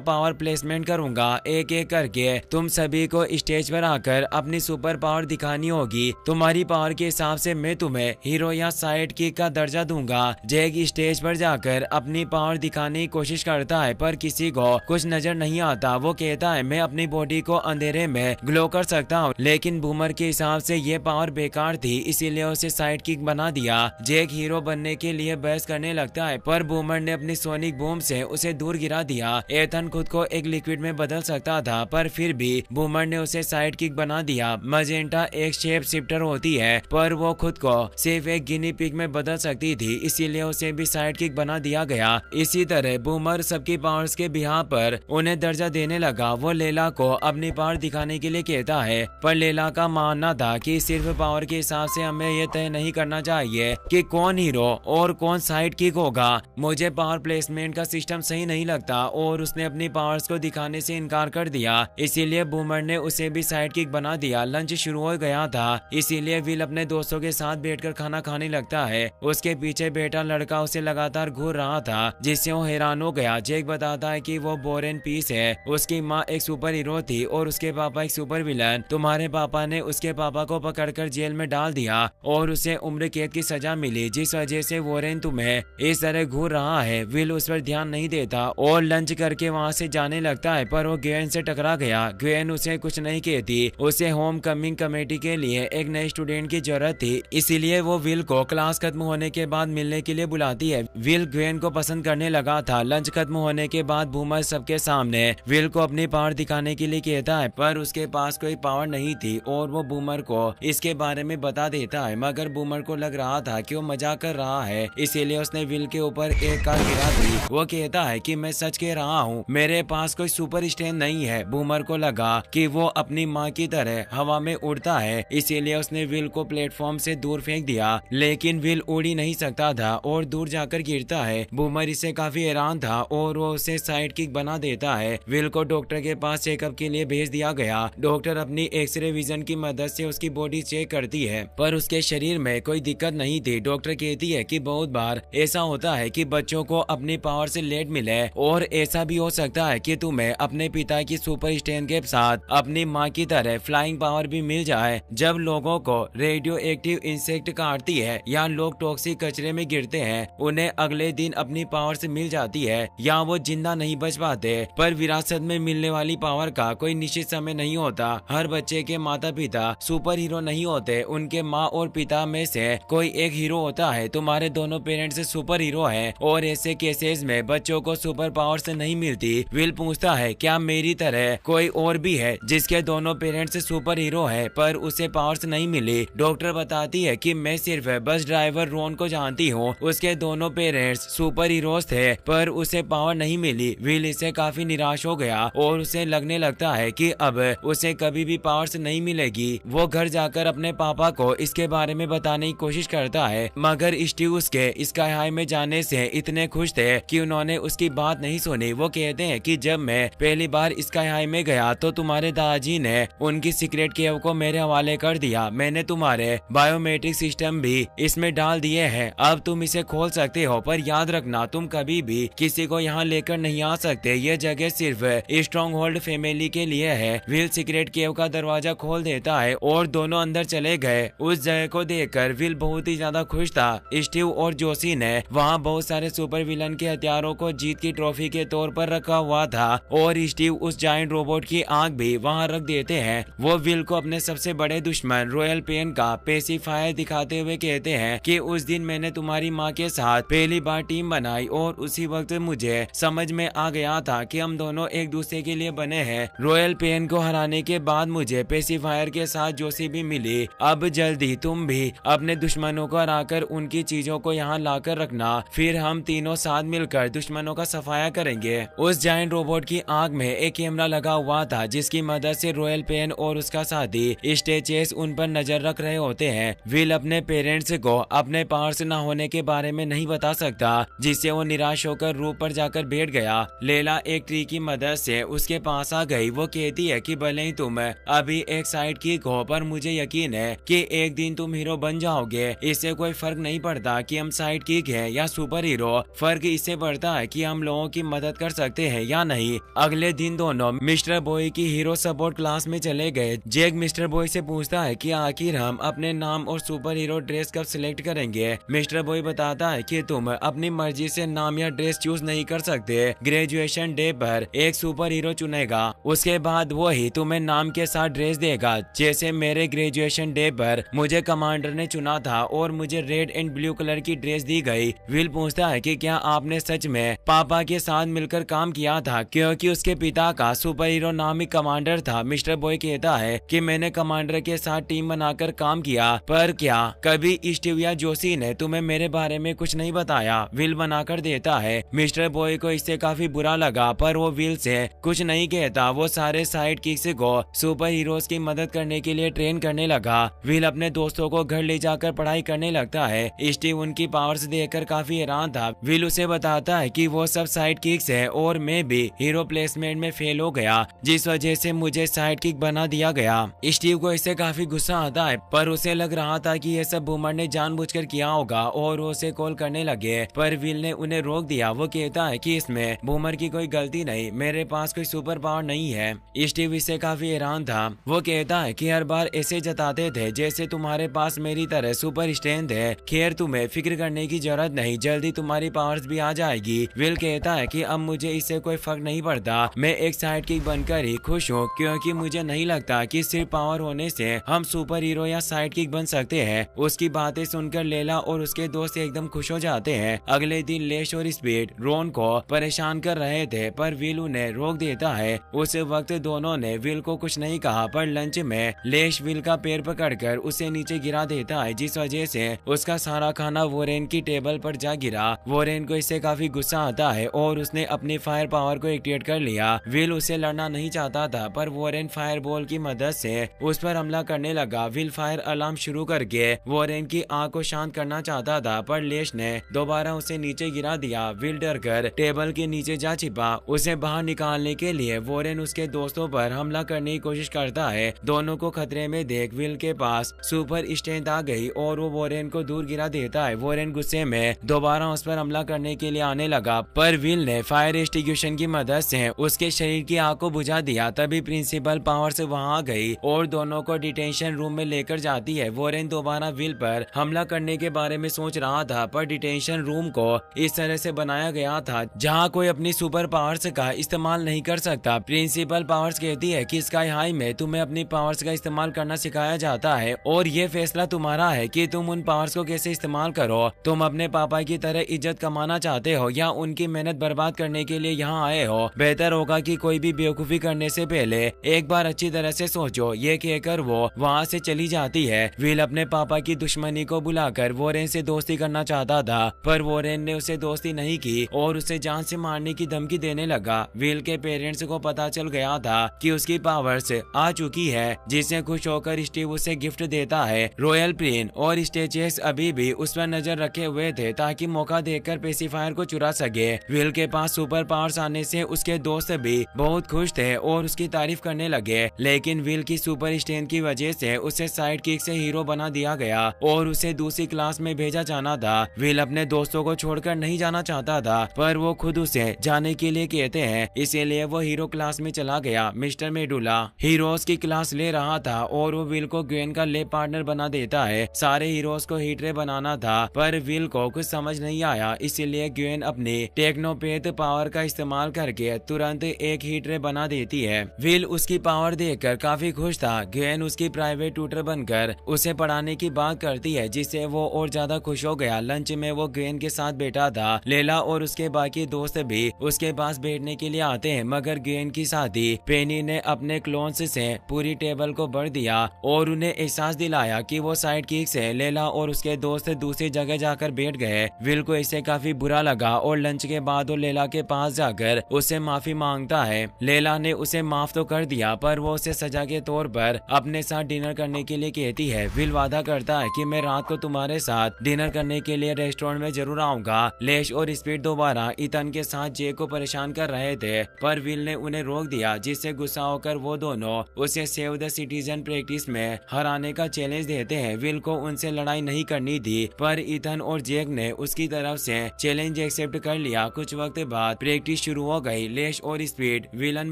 पावर प्लेसमेंट करूंगा, एक एक करके तुम सभी को स्टेज पर आकर अपनी सुपर पावर दिखानी होगी। तुम्हारी पावर के हिसाब से मैं तुम्हें हीरो या साइड किक का दर्जा दूंगा। जैक स्टेज पर जाकर अपनी पावर दिखाने की कोशिश करता है पर किसी को कुछ नजर नहीं आता। वो कहता है मैं अपनी बॉडी को अंधेरे में ग्लो कर सकता हूँ, लेकिन बूमर के हिसाब से ये पावर बेकार थी, इसीलिए उसे साइड किक बना दिया। जैक हीरो बनने के लिए बहस करने लगता है पर बूमर ने अपनी सोनिक बूम से उसे दूर गिरा दिया। एथन खुद को एक लिक्विड में बदल सकता था पर फिर भी बूमर ने उसे साइड किक बना दिया। मजेंटा एक शेप शिफ्टर होती है पर वो खुद को सिर्फ एक गिनी पिग में बदल सकती थी, इसीलिए उसे भी साइड किक बना दिया गया। इसी तरह बूमर सबकी पावर्स के बिहार पर उन्हें दर्जा देने लगा। वो लेला को अपनी पावर दिखाने के लिए कहता है पर लेला का मानना था कि सिर्फ पावर के हिसाब से हमें यह तय नहीं करना चाहिए कि कौन हीरो और कौन साइड किक होगा। मुझे पावर प्लेसमेंट का सिस्टम सही नहीं लगता और उसने अपनी पावर्स को दिखाने से इनकार कर दिया, इसीलिए बूमर ने उसे भी साइड किक बना दिया। लंच शुरू हो गया था, इसीलिए विल अपने दोस्तों के साथ बैठकर खाना खाने लगता है। उसके पीछे बैठा लड़का उसे लगातार घूर रहा था जिससे वो हैरान हो गया। जैक बताता है कि वो बोरेन पीस है, उसकी माँ एक सुपर हीरो थी और उसके पापा एक सुपर विलन। तुम्हारे पापा ने उसके पापा को पकड़कर जेल में डाल दिया और उसे उम्र कैद की सजा मिली, जिस वजह से वोरेन तुम्हें इस तरह घूर रहा है। विल उस पर ध्यान नहीं देता और लंच करके वहाँ से जाने लगता है पर वो ग्वेन से टकरा गया। ग्वेन उसे कुछ नहीं कहती, उसे होम कमिंग कमेटी के लिए एक नए स्टूडेंट की जरूरत थी, इसीलिए वो विल को क्लास खत्म होने के बाद मिलने के लिए बुलाती है। विल ग्वेन को पसंद करने लगा था। लंच खत्म होने के बाद बूमर सबके सामने विल को अपनी पावर दिखाने के लिए कहता है पर उसके पास कोई पावर नहीं थी और वो बूमर को इसके बारे में बता देता है, मगर बूमर को लग रहा था कि वो मजाक कर रहा है, इसीलिए उसने विल के ऊपर एक कार गिरा दी। वो कहता है कि मैं सच कह रहा हूँ, मेरे पास कोई सुपर स्ट्रेंथ नहीं है। बूमर को लगा कि वो अपनी माँ की तरह हवा में उड़ता है, इसीलिए उसने विल को प्लेटफॉर्म से दूर फेंक दिया, लेकिन विल उड़ ही नहीं सकता था और दूर जाकर गिरता है। बूमर इससे काफी हैरान था और वो उसे साइड किक बना देता है। विल को डॉक्टर के पास चेकअप के लिए भेज दिया गया। डॉक्टर अपनी एक्सरे विजन की मदद से उसकी बॉडी चेक करती है पर उसके शरीर में कोई दिक्कत नहीं थी। डॉक्टर कहती है कि बहुत बार ऐसा होता है कि बच्चों को अपनी पावर से लेट मिले और ऐसा भी हो सकता है कि तुम्हें अपने पिता की सुपर स्ट्रेंथ के साथ अपनी माँ की तरह फ्लाइंग पावर भी मिल जाए। जब लोगों को रेडियो एक्टिव इंसेक्ट काटती है या लोग टॉक्सिक कचरे में गिरते हैं, उन्हें अगले दिन अपनी पावर से मिल जाती है या वो जिंदा नहीं बच पाते। पर विरासत में मिलने वाली पावर का कोई निश्चित समय नहीं होता। हर बच्चे के माता पिता सुपर हीरो नहीं होते, उनके माँ और पिता में से कोई एक हीरो होता है। तुम्हारे दोनों पेरेंट्स सुपर हीरो हैं और ऐसे केसेस में बच्चों को सुपर पावर से नहीं मिलती। विल पूछता है क्या मेरी तरह कोई और भी है जिसके दोनों पेरेंट्स सुपर हीरो है पर उसे पावर्स नहीं मिली? डॉक्टर बताती है कि मैं सिर्फ बस ड्राइवर रोन को जानती हूँ, उसके दोनों पेरेंट्स सुपर हीरोज थे पर उसे पावर नहीं मिली। विल इससे काफी निराश हो गया और उसे लगने लगता है कि अब उसे कभी भी पावर्स नहीं मिलेगी। वो घर जाकर अपने पापा को इसके बारे में बताने की कोशिश करता है, मगर स्टीव उसके स्काई हाई में जाने से इतने खुश थे कि उन्होंने उसकी बात नहीं सुनी। वो कहते हैं कि जब मैं पहली बार स्काई हाई में गया तो तुम्हारे दादाजी ने उनकी सीक्रेट केव को मेरे हवाले कर दिया। मैंने तुम्हारे बायोमेट्रिक सिस्टम भी इसमें डाल दिए हैं, अब तुम इसे खोल सकते हो, पर याद रखना तुम कभी भी किसी को यहाँ लेकर नहीं आ सकते। ये जगह सिर्फ स्ट्रॉन्ग होल्ड फैमिली के लिए है। विल सीक्रेट केव का दरवाजा खोल देता है और दोनों अंदर चले गए। उस जगह को देखकर विल बहुत ही ज्यादा खुश था। स्टीव और जोशी ने वहाँ बहुत सारे सुपर विलन के हथियारों को जीत की ट्रॉफी के तौर पर रखा हुआ था और स्टीव उस जायंट रोबोट की आंख भी वहाँ रख देते हैं। वो विल को अपने सबसे बड़े दुश्मन रॉयल पेन का पेसिफायर दिखाते हुए कहते हैं कि उस दिन मैंने तुम्हारी माँ के साथ पहली बार टीम बनाई और उसी वक्त मुझे समझ में आ गया था कि हम दोनों एक दूसरे के लिए बने हैं। रॉयल पेन को हराने के बाद मुझे पेसिफायर के साथ जोशी भी मिली। अब जल्दी तुम भी अपने दुश्मनों को हराकर उनकी चीजों को यहाँ लाकर रखना, फिर हम तीनों साथ मिलकर दुश्मनों का सफाया करेंगे। उस जायंट रोबोट की आंख में एक कैमरा लगा हुआ था जिसकी मदद से रॉयल पेन और उसका साथी स्टेचेस उन पर नजर रख रहे होते हैं। विल अपने पेरेंट्स को अपने पावर्स न होने के बारे में नहीं बता सकता, जिससे वो निराश होकर रूफ पर जाकर बैठ गया। लेला एक ट्री की मदद से उसके पास आ गई। वो कहती है कि भले ही तुम अभी एक साइड किक हो, पर मुझे यकीन है कि एक दिन तुम हीरो बन जाओगे। इससे कोई फर्क नहीं पड़ता कि हम साइड किक है या सुपर हीरो, फर्क इससे पड़ता है कि हम लोगों की मदद कर सकते हैं या नहीं। अगले दिन दोनों मिस्टर बॉय की हीरो सपोर्ट क्लास में चले गए। जैक मिस्टर बॉय से पूछता है कि आखिर हम अपने नाम और सुपर हीरो ड्रेस कब सिलेक्ट करेंगे। मिस्टर बॉय बताता है कि तुम अपनी मर्जी से नाम या ड्रेस चूज नहीं कर सकते। ग्रेजुएशन डे पर एक सुपर हीरो चुनेगा, उसके बाद वो ही तुम्हें नाम के साथ ड्रेस देगा। जैसे मेरे ग्रेजुएशन डे पर मुझे कमांडर ने चुना था और मुझे रेड एंड ब्लू कलर की ड्रेस दी गई। विल पूछता है कि क्या आपने सच में पापा के साथ मिलकर काम किया था, क्योंकि उसके पिता का सुपर हीरो नामी कमांडर था। मिस्टर बॉय कहता है कि मैंने कमांडर के साथ टीम बनाकर काम किया, पर क्या कभी स्टीव या जोशी ने तुम्हें मेरे बारे में कुछ नहीं बताया। विल बनाकर देता है। मिस्टर बॉय को इससे काफी बुरा लगा, पर वो विल से कुछ नहीं कहता। वो सारे साइड किक्स को सुपर हीरोज की मदद करने के लिए ट्रेन करने लगा। विल अपने दोस्तों को घर ले जाकर पढ़ाई करने लगता है। स्टीव उनकी पावर्स देखकर काफी हैरान था। विल उसे बताता है कि वो सब साइड किक्स है और मैं भी हीरो प्लेसमेंट में फेल हो गया, जिस वजह से मुझे साइड किक बना दिया गया। स्टीव को इससे काफी गुस्सा आता है, पर उसे लग रहा था कि यह सब बूमर ने जानबूझकर किया होगा और वो उसे कॉल करने लगे, पर विल ने उन्हें रोक दिया। वो कहता है कि इसमें बूमर की कोई गलती नहीं, मेरे पास कोई सुपर पावर नहीं है। स्टीव इससे काफी हैरान था। वो कहता है कि हर बार ऐसे जताते थे जैसे तुम्हारे पास मेरी तरह सुपर स्ट्रेंथ है। खैर तुम्हें फिक्र करने की जरूरत नहीं, जल्दी तुम्हारी पावर्स भी आ जाएगी। विल कहता है कि अब मुझे इससे कोई फर्क नहीं पड़ता, मैं एक साइड किक बनकर ही खुश हूँ, क्योंकि मुझे नहीं लगता कि सिर्फ पावर होने से हम सुपर हीरो या साइड किक बन सकते हैं। उसकी बातें सुनकर लेला और उसके दोस्त एकदम खुश हो जाते हैं। अगले दिन लेश और स्पीड रोन को परेशान कर रहे थे, पर विल उन्हें रोक देता है। उस वक्त दोनों ने विल को कुछ नहीं कहा, पर लंच में लेश विल का पैर पकड़कर उसे नीचे गिरा देता है, जिस वजह से उसका सारा खाना वोरेन की टेबल पर जा गिरा। वोरेन को इससे काफी गुस्सा आता है और उसने अपनी फायर पावर को एक्टिवेट कर लिया। विल उसे लड़ना नहीं चाहता था, पर वोरेन फायर बॉल की मदद से उस पर हमला करने लगा। विल फायर अलार्म शुरू करके वोरेन की आग को शांत करना चाहता था, पर लेश ने दोबारा उसे नीचे गिरा दिया। विल डरकर टेबल के नीचे जा छिपा। उसे बाहर निकालने के लिए वोरेन उसके दोस्तों पर हमला करने की कोशिश करता है। दोनों को खतरे में देख विल के पास सुपर स्ट्रेंथ आ गई और वो वोरेन को दूर गिरा देता है। वोरेन गुस्से में दोबारा उस पर हमला करने के लिए आने लगा, पर विल ने फायर एक्सटिंग्विशन की मदद से उसके शरीर की आग को बुझा दिया। तभी प्रिंसिपल पावर से वहां आ गई और दोनों को डिटेंशन रूम में लेकर जाती है। वोरेन दोबारा विल पर हमला करने के बारे में सोच रहा था, पर डिटेंशन रूम को इस तरह से बनाया गया था जहां कोई अपनी सुपर पावर्स का इस्तेमाल नहीं कर सकता। प्रिंसिपल पावर्स कहती है कि स्काई हाई में तुम्हें अपनी पावर्स का इस्तेमाल करना सिखाया जाता है और ये फैसला तुम्हारा है कि तुम उन पावर्स को कैसे इस्तेमाल करो। तुम अपने पापा की तरह इज्जत कमाना चाहते हो या उनकी मेहनत बर्बाद करने के लिए यहाँ आए हो। बेहतर होगा कि कोई भी बेवकूफी करने से पहले एक बार अच्छी तरह से सोचो। ये कहकर वो वहाँ से चली जाती है। विल अपने पापा की दुश्मनी को बुलाकर वोरेन से दोस्ती करना चाहता था, पर वोरेन ने उसे दोस्ती नहीं की और उसे जान से मारने की धमकी देने लगा। विल के पेरेंट्स को पता चल गया था कि उसकी पावर्स आ चुकी है, जिससे खुश होकर स्टीव उसे गिफ्ट देता है। रॉयल प्रिन और स्टेचेस अभी भी उस पर नजर रखे हुए थे ताकि मौका देकर पेसिफायर को चुरा सके। विल के पास सुपर पावर्स आने से उसके दोस्त भी बहुत खुश थे और उसकी तारीफ करने लगे, लेकिन विल की सुपर स्ट्रेंथ की वजह से उसे साइड किक से हीरो बना दिया गया और उसे दूसरी क्लास में भेजा जाना था। विल अपने दोस्तों को छोड़कर नहीं जाना चाहता था, पर वो खुद उसे जाने के लिए कहते हैं, इसीलिए वो हीरो क्लास में चला गया। मिस्टर मेडुला हीरोज की क्लास ले रहा था और वो विल को ग्वेन का लैब पार्टनर बना देता है। सारे हीरोज को हीट रे बनाना था, पर विल को कुछ समझ नहीं आया, इसीलिए ग्वेन अपनी टेक्नोपैथ पावर का इस्तेमाल करके तुरंत एक हीट रे बना देती है। विल उसकी पावर देखकर काफी खुश था। ग्वेन उसकी प्राइवेट ट्यूटर बनकर उसे पढ़ाने की बात करती है, जिससे वो और ज्यादा खुश हो गया। लंच में वो ग्वेन के साथ बैठा था। लेला और उसके बाकी दोस्त भी उसके पास बैठने के लिए आते हैं, मगर ग्वेन की साथी पेनी ने अपने क्लोन्स से पूरी टेबल को भर दिया और उन्हें एहसास दिलाया कि वो साइड किक से लेला और उसके दोस्त दूसरी जगह जाकर बैठ गए। विल को इससे काफी बुरा लगा और लंच के बाद वो लेला के पास जाकर उससे माफी मांगता है। लेला ने उसे माफ तो कर दिया, पर वो उसे सजा के तौर पर अपने साथ डिनर करने के लिए कहती है। विल वादा करता है कि मैं रात को तुम्हारे साथ डिनर करने के लिए रेस्टोरेंट में जरूर आऊंगा। लेश और स्पीड दोबारा इथन के साथ जे को परेशान कर रहे थे, पर विल ने उन्हें रोक दिया, जिससे गुस्सा होकर वो दोनों उसे सेव द सिटीजन प्रैक्टिस में हराने का चैलेंज देते हैं। विल को उनसे लड़ाई नहीं करनी थी, पर इथन ग्वेन और जैक ने उसकी तरफ से चैलेंज एक्सेप्ट कर लिया। कुछ वक्त बाद प्रैक्टिस शुरू हो गई। लेश और स्पीड विलन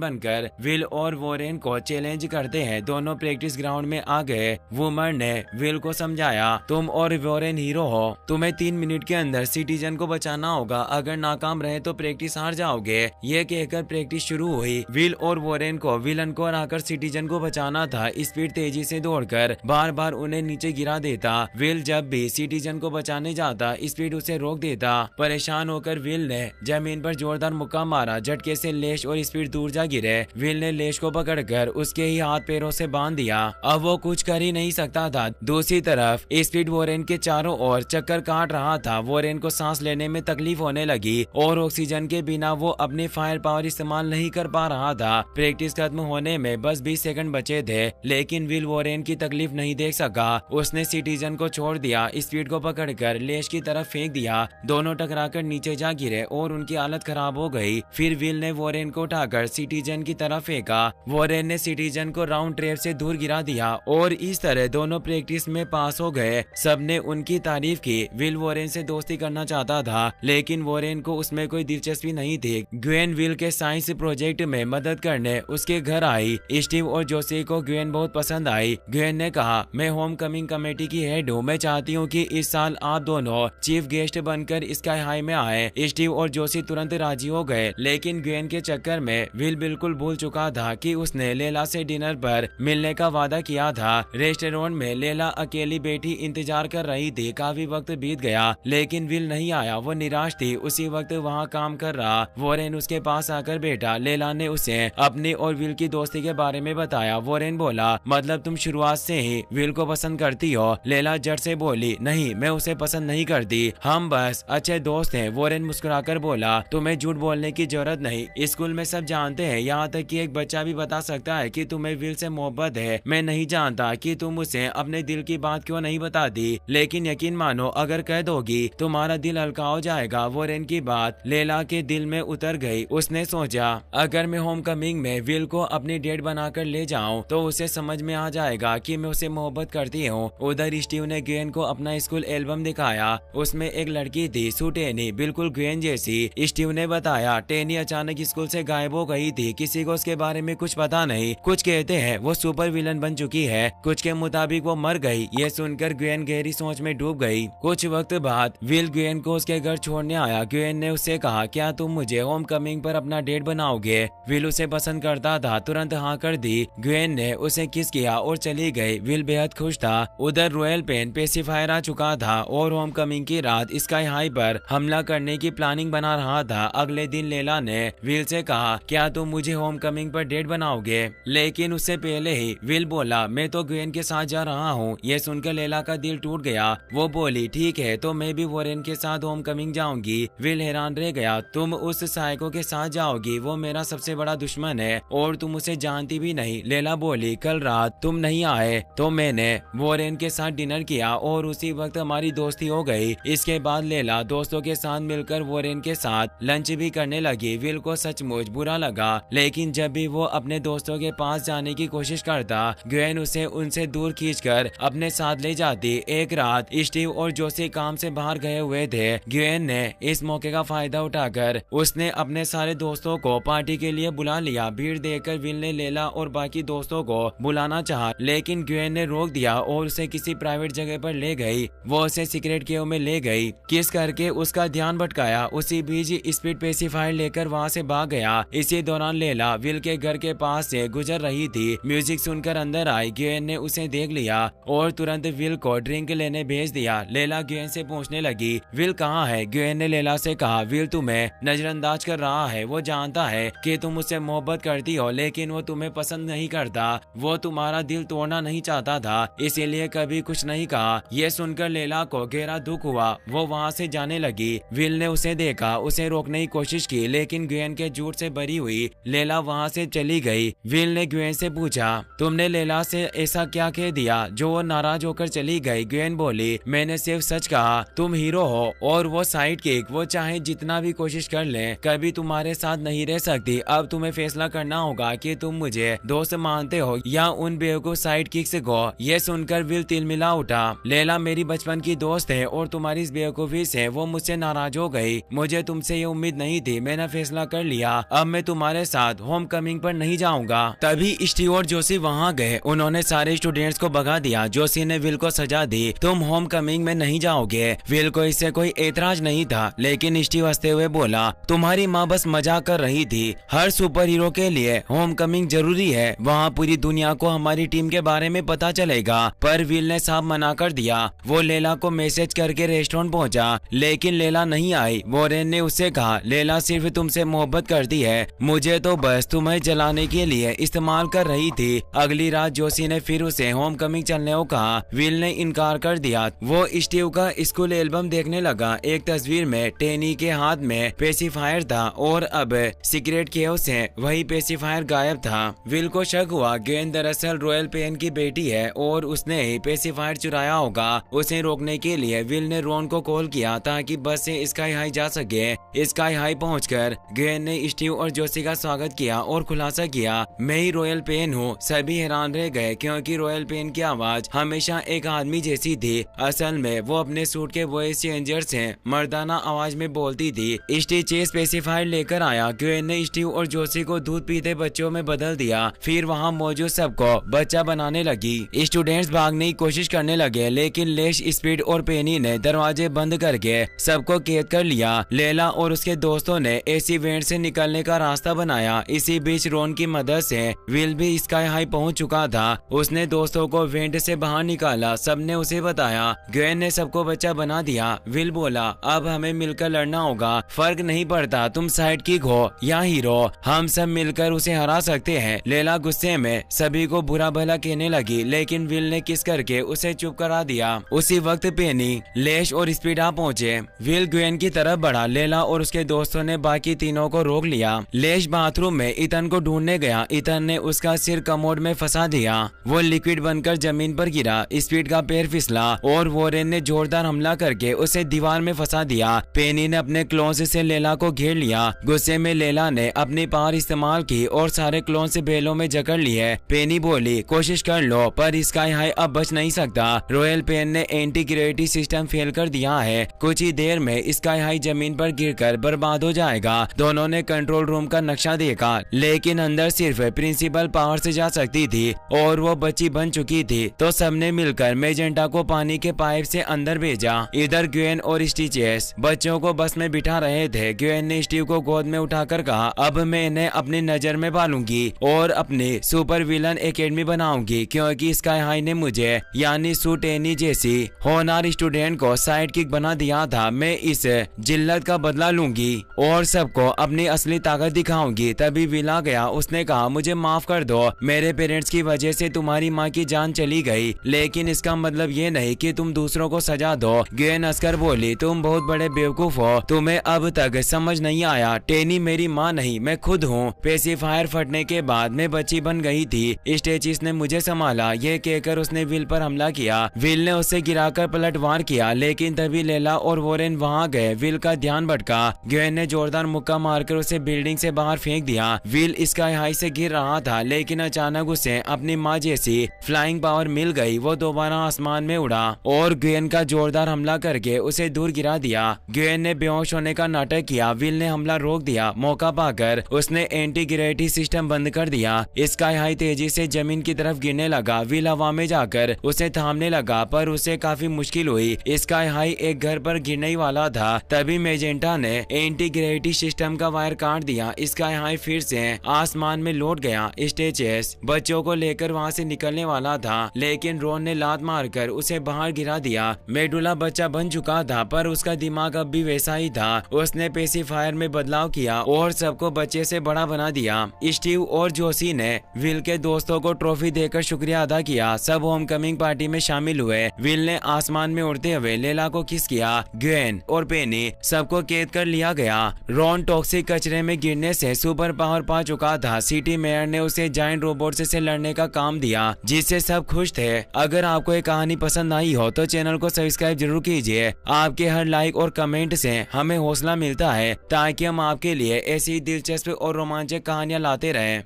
बनकर विल और वॉरेन को चैलेंज करते हैं। दोनों प्रैक्टिस ग्राउंड में आ गए। वुमर ने विल को समझाया, तुम और वॉरेन हीरो हो, तुम्हें 3 मिनट के अंदर सिटीजन को बचाना होगा, अगर नाकाम रहे तो प्रैक्टिस हार जाओगे। ये कहकर प्रैक्टिस शुरू हुई। विल और वॉरेन को विलन को हराकर सिटीजन को बचाना था। स्पीड तेजी से दौड़कर बार बार उन्हें नीचे गिरा देता। विल जब भी सिटीजन को बचाने जाता, स्पीड उसे रोक देता। परेशान होकर विल ने जमीन पर जोरदार मुक्का मारा। झटके से लेश और स्पीड दूर जा गिरे। विल ने लेश को पकड़कर उसके ही हाथ पैरों से बांध दिया। अब वो कुछ कर ही नहीं सकता था। दूसरी तरफ स्पीड वॉरेन के चारों ओर चक्कर काट रहा था। वॉरेन को सांस लेने में तकलीफ होने लगी और ऑक्सीजन के बिना वो अपनी फायर पावर इस्तेमाल नहीं कर पा रहा था। प्रैक्टिस खत्म होने में बस 20 सेकंड बचे थे, लेकिन विल वॉरेन की तकलीफ नहीं देख सका। उसने सिटीजन को छोड़ दिया। स्पीड को पकड़कर लेश की तरफ फेंक दिया। दोनों टकराकर नीचे जा गिरे और उनकी हालत खराब हो गई। फिर विल ने वॉरेन को उठाकर सिटीजन की तरफ फेंका। वॉरेन ने सिटीजन को राउंड ट्रैप से दूर गिरा दिया और इस तरह दोनों प्रैक्टिस में पास हो गए। सबने उनकी तारीफ की। विल वॉरेन से दोस्ती करना चाहता था, लेकिन वॉरेन को उसमें कोई दिलचस्पी नहीं थी। ग्वेन विल के साइंस प्रोजेक्ट में मदद करने उसके घर आई। स्टीव और जोशी को ग्वेन बहुत पसंद आई। ग्वेन ने कहा, मैं होम कमिंग कमेटी की हेड हूँ, मैं चाहती हूँ कि इस साल आप दोनों चीफ गेस्ट बनकर स्काई हाई में आए। स्टीव और जोशी तुरंत राजी हो गए, लेकिन ग्वेन के चक्कर में विल बिल्कुल भूल चुका था कि उसने लेला से डिनर पर मिलने का वादा किया था। रेस्टोरेंट में लेला अकेली बैठी इंतजार कर रही थी। काफी वक्त बीत गया, लेकिन विल नहीं आया। वो निराश थी। उसी वक्त वहाँ काम कर रहा वॉरेन उसके पास आकर बैठा। लेला ने उसे अपनी और विल की दोस्ती के बारे में बताया। वॉरेन बोला, मतलब तुम शुरुआत से ही विल को पसंद करती हो? लेला जड़ से बोली, नहीं, मैं उसे पसंद नहीं करती, हम बस अच्छे दोस्त हैं। वॉरेन मुस्कुराकर बोला, तुम्हें झूठ बोलने की जरूरत नहीं, स्कूल में सब जानते हैं, यहाँ तक कि एक बच्चा भी बता सकता है कि तुम्हें विल से मोहब्बत है। मैं नहीं जानता कि तुम उसे अपने दिल की बात क्यों नहीं बताती, लेकिन यकीन मानो अगर कह दोगी तुम्हारा दिल हल्का हो जाएगा। वॉरेन की बात लेला के दिल में उतर गई। उसने सोचा, अगर मैं होम कमिंग में विल को अपनी डेट बनाकर ले जाऊं तो उसे समझ में आ जाएगा कि मैं उसे मोहब्बत करती हूँ। उधर स्टीव ने ग्वेन को अपना स्कूल एल्बम दिखाया। उसमें एक लड़की थी, सू टेनी, बिल्कुल ग्वेन जैसी। स्टीव ने बताया, टेनी अचानक स्कूल से गायब हो गई थी, किसी को उसके बारे में कुछ पता नहीं। कुछ कहते हैं वो सुपर विलन बन चुकी है, कुछ के मुताबिक वो मर गई। ये सुनकर ग्वेन गहरी सोच में डूब गई। कुछ वक्त बाद विल ग्वेन को उसके घर छोड़ने आया। ग्वेन ने उससे कहा, क्या तुम मुझे होम कमिंग पर अपना डेट बनाओगे? विल उसे पसंद करता था, तुरंत हाँ कर दी। ग्वेन ने उसे किस किया और चली गई। विल बेहद खुश था। उधर रॉयल पेन पेसिफायर आ चुका था और होम कमिंग की रात स्काई हाई पर हमला करने की प्लानिंग बना रहा था। अगले दिन लेला ने विल से कहा, क्या तुम मुझे होम कमिंग पर डेट बनाओगे? लेकिन उससे पहले ही विल बोला, मैं तो ग्वेन के साथ जा रहा हूँ। ये सुनकर लेला का दिल टूट गया। वो बोली, ठीक है, तो मैं भी वॉरेन के साथ होम कमिंग जाऊंगी। विल हैरान रह गया, तुम उस साइको के साथ जाओगी? वो मेरा सबसे बड़ा दुश्मन है और तुम उसे जानती भी नहीं। लेला बोली, कल रात तुम नहीं आए तो मैंने वॉरेन के साथ डिनर किया और उसी वक्त हमारी दोस्ती हो गई। इसके बाद लेला दोस्तों के साथ मिलकर वॉरेन के साथ लंच भी करने लगी। विल को सचमुच बुरा लगा, लेकिन जब भी वो अपने दोस्तों के पास जाने की कोशिश करता, ग्वेन उसे उनसे दूर खींचकर अपने साथ ले जाती। एक रात स्टीव और जोशी काम से बाहर गए हुए थे। ग्वेन ने इस मौके का फायदा उठाकर उसने अपने सारे दोस्तों को पार्टी के लिए बुला लिया। भीड़ देखकर विल ने लेला और बाकी दोस्तों को बुलाना चाहा, लेकिन ग्वेन ने रोक दिया और उसे किसी प्राइवेट जगह पर ले गई। वो उसे सीक्रेट केव में ले गई, किस करके उसका ध्यान भटकाया। उसी बीच स्पीड पेसिफायर लेकर वहाँ से भाग गया। इसी दौरान लेला विल के घर के पास से गुजर रही थी। म्यूजिक सुनकर अंदर आई। ग्वेन ने उसे देख लिया और तुरंत विल को ड्रिंक लेने भेज दिया। लेला ग्वेन से पूछने लगी, विल कहाँ है? ग्वेन ने लेला से कहा, विल तुम्हें नजरअंदाज कर रहा है। वो जानता है कि तुम उससे मोहब्बत करती हो, लेकिन वो तुम्हें पसंद नहीं करता। वो तुम्हारा दिल तोड़ना नहीं चाहता था, इसीलिए कभी कुछ नहीं कहा। ये सुनकर लेला को गहरा दुख हुआ। वो वहाँ से जाने लगी। विल ने उसे देखा, उसे रोकने की कोशिश की, लेकिन ग्वेन के झूठ से भरी हुई लेला वहाँ से चली गई। विल ने ग्वेन से पूछा, तुमने लेला से ऐसा क्या कह दिया जो वो नाराज होकर चली गई? ग्वेन बोली, मैंने सिर्फ सच कहा, तुम हीरो हो और वो साइड किक। वो चाहे जितना भी कोशिश कर ले, कभी तुम्हारे साथ नहीं रह सकती। अब तुम्हें फैसला करना होगा कि तुम मुझे दोस्त मानते हो या उन बेवकूफ साइड किक्स को। ये सुनकर विल तिलमिला उठा। लेला मेरी बचपन की दोस्त है है और तुम्हारी इस बेवकूफी से वो मुझसे नाराज हो गई। मुझे तुमसे ये उम्मीद नहीं थी। मैंने फैसला कर लिया, अब मैं तुम्हारे साथ होम कमिंग पर नहीं जाऊंगा। तभी स्टीव और जोशी वहाँ गए। उन्होंने सारे स्टूडेंट्स को भगा दिया। जोशी ने विल को सजा दी, तुम होम कमिंग में नहीं जाओगे। विल को इससे कोई एतराज नहीं था, लेकिन स्टीव हंसते हुए बोला, तुम्हारी माँ बस मजाक कर रही थी। हर सुपर हीरो के लिए होम कमिंग जरूरी है। वहाँ पूरी दुनिया को हमारी टीम के बारे में पता चलेगा। पर विल ने साफ मना कर दिया। वो लेला को मैसेज करके रेस्टोरेंट पहुंचा, लेकिन लेला नहीं आई। वॉरेन ने उससे कहा, लेला सिर्फ तुमसे मोहब्बत करती है, मुझे तो बस तुम्हें जलाने के लिए इस्तेमाल कर रही थी। अगली रात जोशी ने फिर उसे होम कमिंग चलने को कहा। विल ने इनकार कर दिया। वो स्टीव का स्कूल एल्बम देखने लगा। एक तस्वीर में टेनी के हाथ में पेसिफायर था और अब सीक्रेट केव से वही पेसिफायर गायब था। विल को शक हुआ गेन दरअसल रॉयल पेन की बेटी है और उसने ही पेसिफायर चुराया होगा। उसे रोकने के लिए विल ने रॉन को कॉल किया ताकि बस से स्काई हाई जा सके। स्काई हाई पहुंचकर गेन ने स्टीव और जोशी का स्वागत किया और खुलासा किया, मैं ही रॉयल पेन हूँ। सभी हैरान रह गए क्योंकि रॉयल पेन की आवाज हमेशा एक आदमी जैसी थी। असल में वो अपने सूट के वॉइस चेंजर से मर्दाना आवाज में बोलती थी। स्टीव चेस पेसिफायर लेकर आया। गेन ने स्टीव और जोशी को दूध पीते बच्चों में बदल दिया। फिर वहाँ मौजूद सबको बच्चा बनाने लगी। स्टूडेंट्स भागने की कोशिश करने लगे, लेकिन लेश, स्पीड और पेनी ने दरवाजे बंद करके सबको कैद कर लिया। लेला और उसके दोस्तों ने एसी वेंट से निकलने का रास्ता बनाया। इसी बीच रॉन की मदद से विल भी स्काई हाई पहुंच चुका था। उसने दोस्तों को वेंट से बाहर निकाला। सबने उसे बताया। ग्वेन ने सबको बच्चा बना दिया। विल बोला, अब हमें मिलकर लड़ना होगा। फर्क नहीं पड़ता तुम साइड किक हो या हीरो, हम सब मिलकर उसे हरा सकते हैं। लेला गुस्से में सभी को बुरा भला कहने लगी, लेकिन विल ने किस करके उसे चुप करा दिया। उसी वक्त पेनी, लेश और स्पीड आ पहुंचे। विल ग्वेन की तरफ बढ़ा। लेला और उसके दोस्तों ने बाकी तीनों को रोक लिया। लेश बाथरूम में इथन को ढूंढने गया। इथन ने उसका सिर कमोड में फंसा दिया। वो लिक्विड बनकर जमीन पर गिरा। स्पीड का पैर फिसला और वॉरेन ने जोरदार हमला करके उसे दीवार में फंसा दिया। पेनी ने अपने क्लोन्स से लेला को घेर लिया। गुस्से में लेला ने अपनी पावर इस्तेमाल की और सारे क्लोन से बेलों में जकड़ लिए। पेनी बोली, कोशिश कर लो, पर स्काई हाई अब बच नहीं सकता। रॉयल पेन ने एंटी ग्रेविटी सिस्टम फेल कर दिया है। कुछ ही देर में स्काई हाई जमीन पर गिरकर बर्बाद हो जाएगा। दोनों ने कंट्रोल रूम का नक्शा देखा, लेकिन अंदर सिर्फ प्रिंसिपल पावर से जा सकती थी और वो बच्ची बन चुकी थी। तो सबने मिलकर मेजेंटा को पानी के पाइप से अंदर भेजा। इधर ग्वेन और स्टिचेस बच्चों को बस में बिठा रहे थे। ग्वेन ने स्टीव को गोद में उठाकर कहा, अब मैं इन्हें अपनी नजर में पालूंगी और अपनी सुपर विलन एकेडमी बनाऊंगी, क्योंकि स्काई हाई ने मुझे यानी सुटेनी जैसी होनहार स्टूडेंट को साइड किक बना दिया था। मैं इस जिल्लत का बदला लूंगी और सबको अपनी असली ताकत दिखाऊंगी। तभी विल आ गया। उसने कहा, मुझे माफ कर दो, मेरे पेरेंट्स की वजह से तुम्हारी माँ की जान चली गई, लेकिन इसका मतलब ये नहीं कि तुम दूसरों को सजा दो। ग्वेन हंसकर बोली, तुम बहुत बड़े बेवकूफ हो, तुम्हें अब तक समझ नहीं आया। टेनी मेरी माँ नहीं, मैं खुद हूँ। पेसिफायर फटने के बाद मैं बच्ची बन गई थी। स्टेचिस ने मुझे संभाला। ये कहकर उसने विल पर हमला किया। विल ने उसे गिराकर पलटवार किया, लेकिन तभी लेला और वॉरेन वहाँ गए। विल का ध्यान भटका। ग्वेन ने जोरदार मुक्का मारकर उसे बिल्डिंग से बाहर फेंक दिया। विल स्काई हाई से गिर रहा था, लेकिन अचानक उसे अपनी माँ जैसी फ्लाइंग पावर मिल गई। वो दोबारा आसमान में उड़ा और ग्वेन का जोरदार हमला करके उसे दूर गिरा दिया। ग्वेन ने बेहोश होने का नाटक किया। विल ने हमला रोक दिया। मौका पाकर उसने एंटी ग्रेविटी सिस्टम बंद कर दिया। स्काई हाई तेजी से जमीन की तरफ गिरने लगा। विल हवा में जाकर उसे थामने लगा, पर उसे काफी मुश्किल हुई। स्काई हाई एक घर पर गिरने ही वाला था। तभी मेजेंटा ने एंटी ग्रेविटी सिस्टम का वायर काट दिया। स्काई हाई फिर से आसमान में लौट गया। स्टेचेस बच्चों को लेकर वहाँ से निकलने वाला था, लेकिन रॉन ने लात मारकर उसे बाहर गिरा दिया। मेडुला बच्चा बन चुका था, पर उसका दिमाग अब भी वैसा ही था। उसने पेसिफायर में बदलाव किया और सबको बच्चे से बड़ा बना दिया। स्टीव और जोशी ने विल के दोस्तों को ट्रॉफी देकर शुक्रिया अदा किया। सब होमकमिंग पार्टी में शामिल हुए। विल ने आसमान में उड़ते हुए लेला को किस किया। ग्वेन और पेनी सबको कैद कर लिया गया। रॉन टॉक्सिक कचरे में गिरने से सुपर पावर पा चुका था। सिटी मेयर ने उसे जायंट रोबोट से लड़ने का काम दिया, जिससे सब खुश थे। अगर आपको ये कहानी पसंद आई हो तो चैनल को सब्सक्राइब जरूर कीजिए। आपके हर लाइक और कमेंट से हमें हौसला मिलता है, ताकि हम आपके लिए ऐसी दिलचस्प और रोमांचक कहानियां लाते रहें।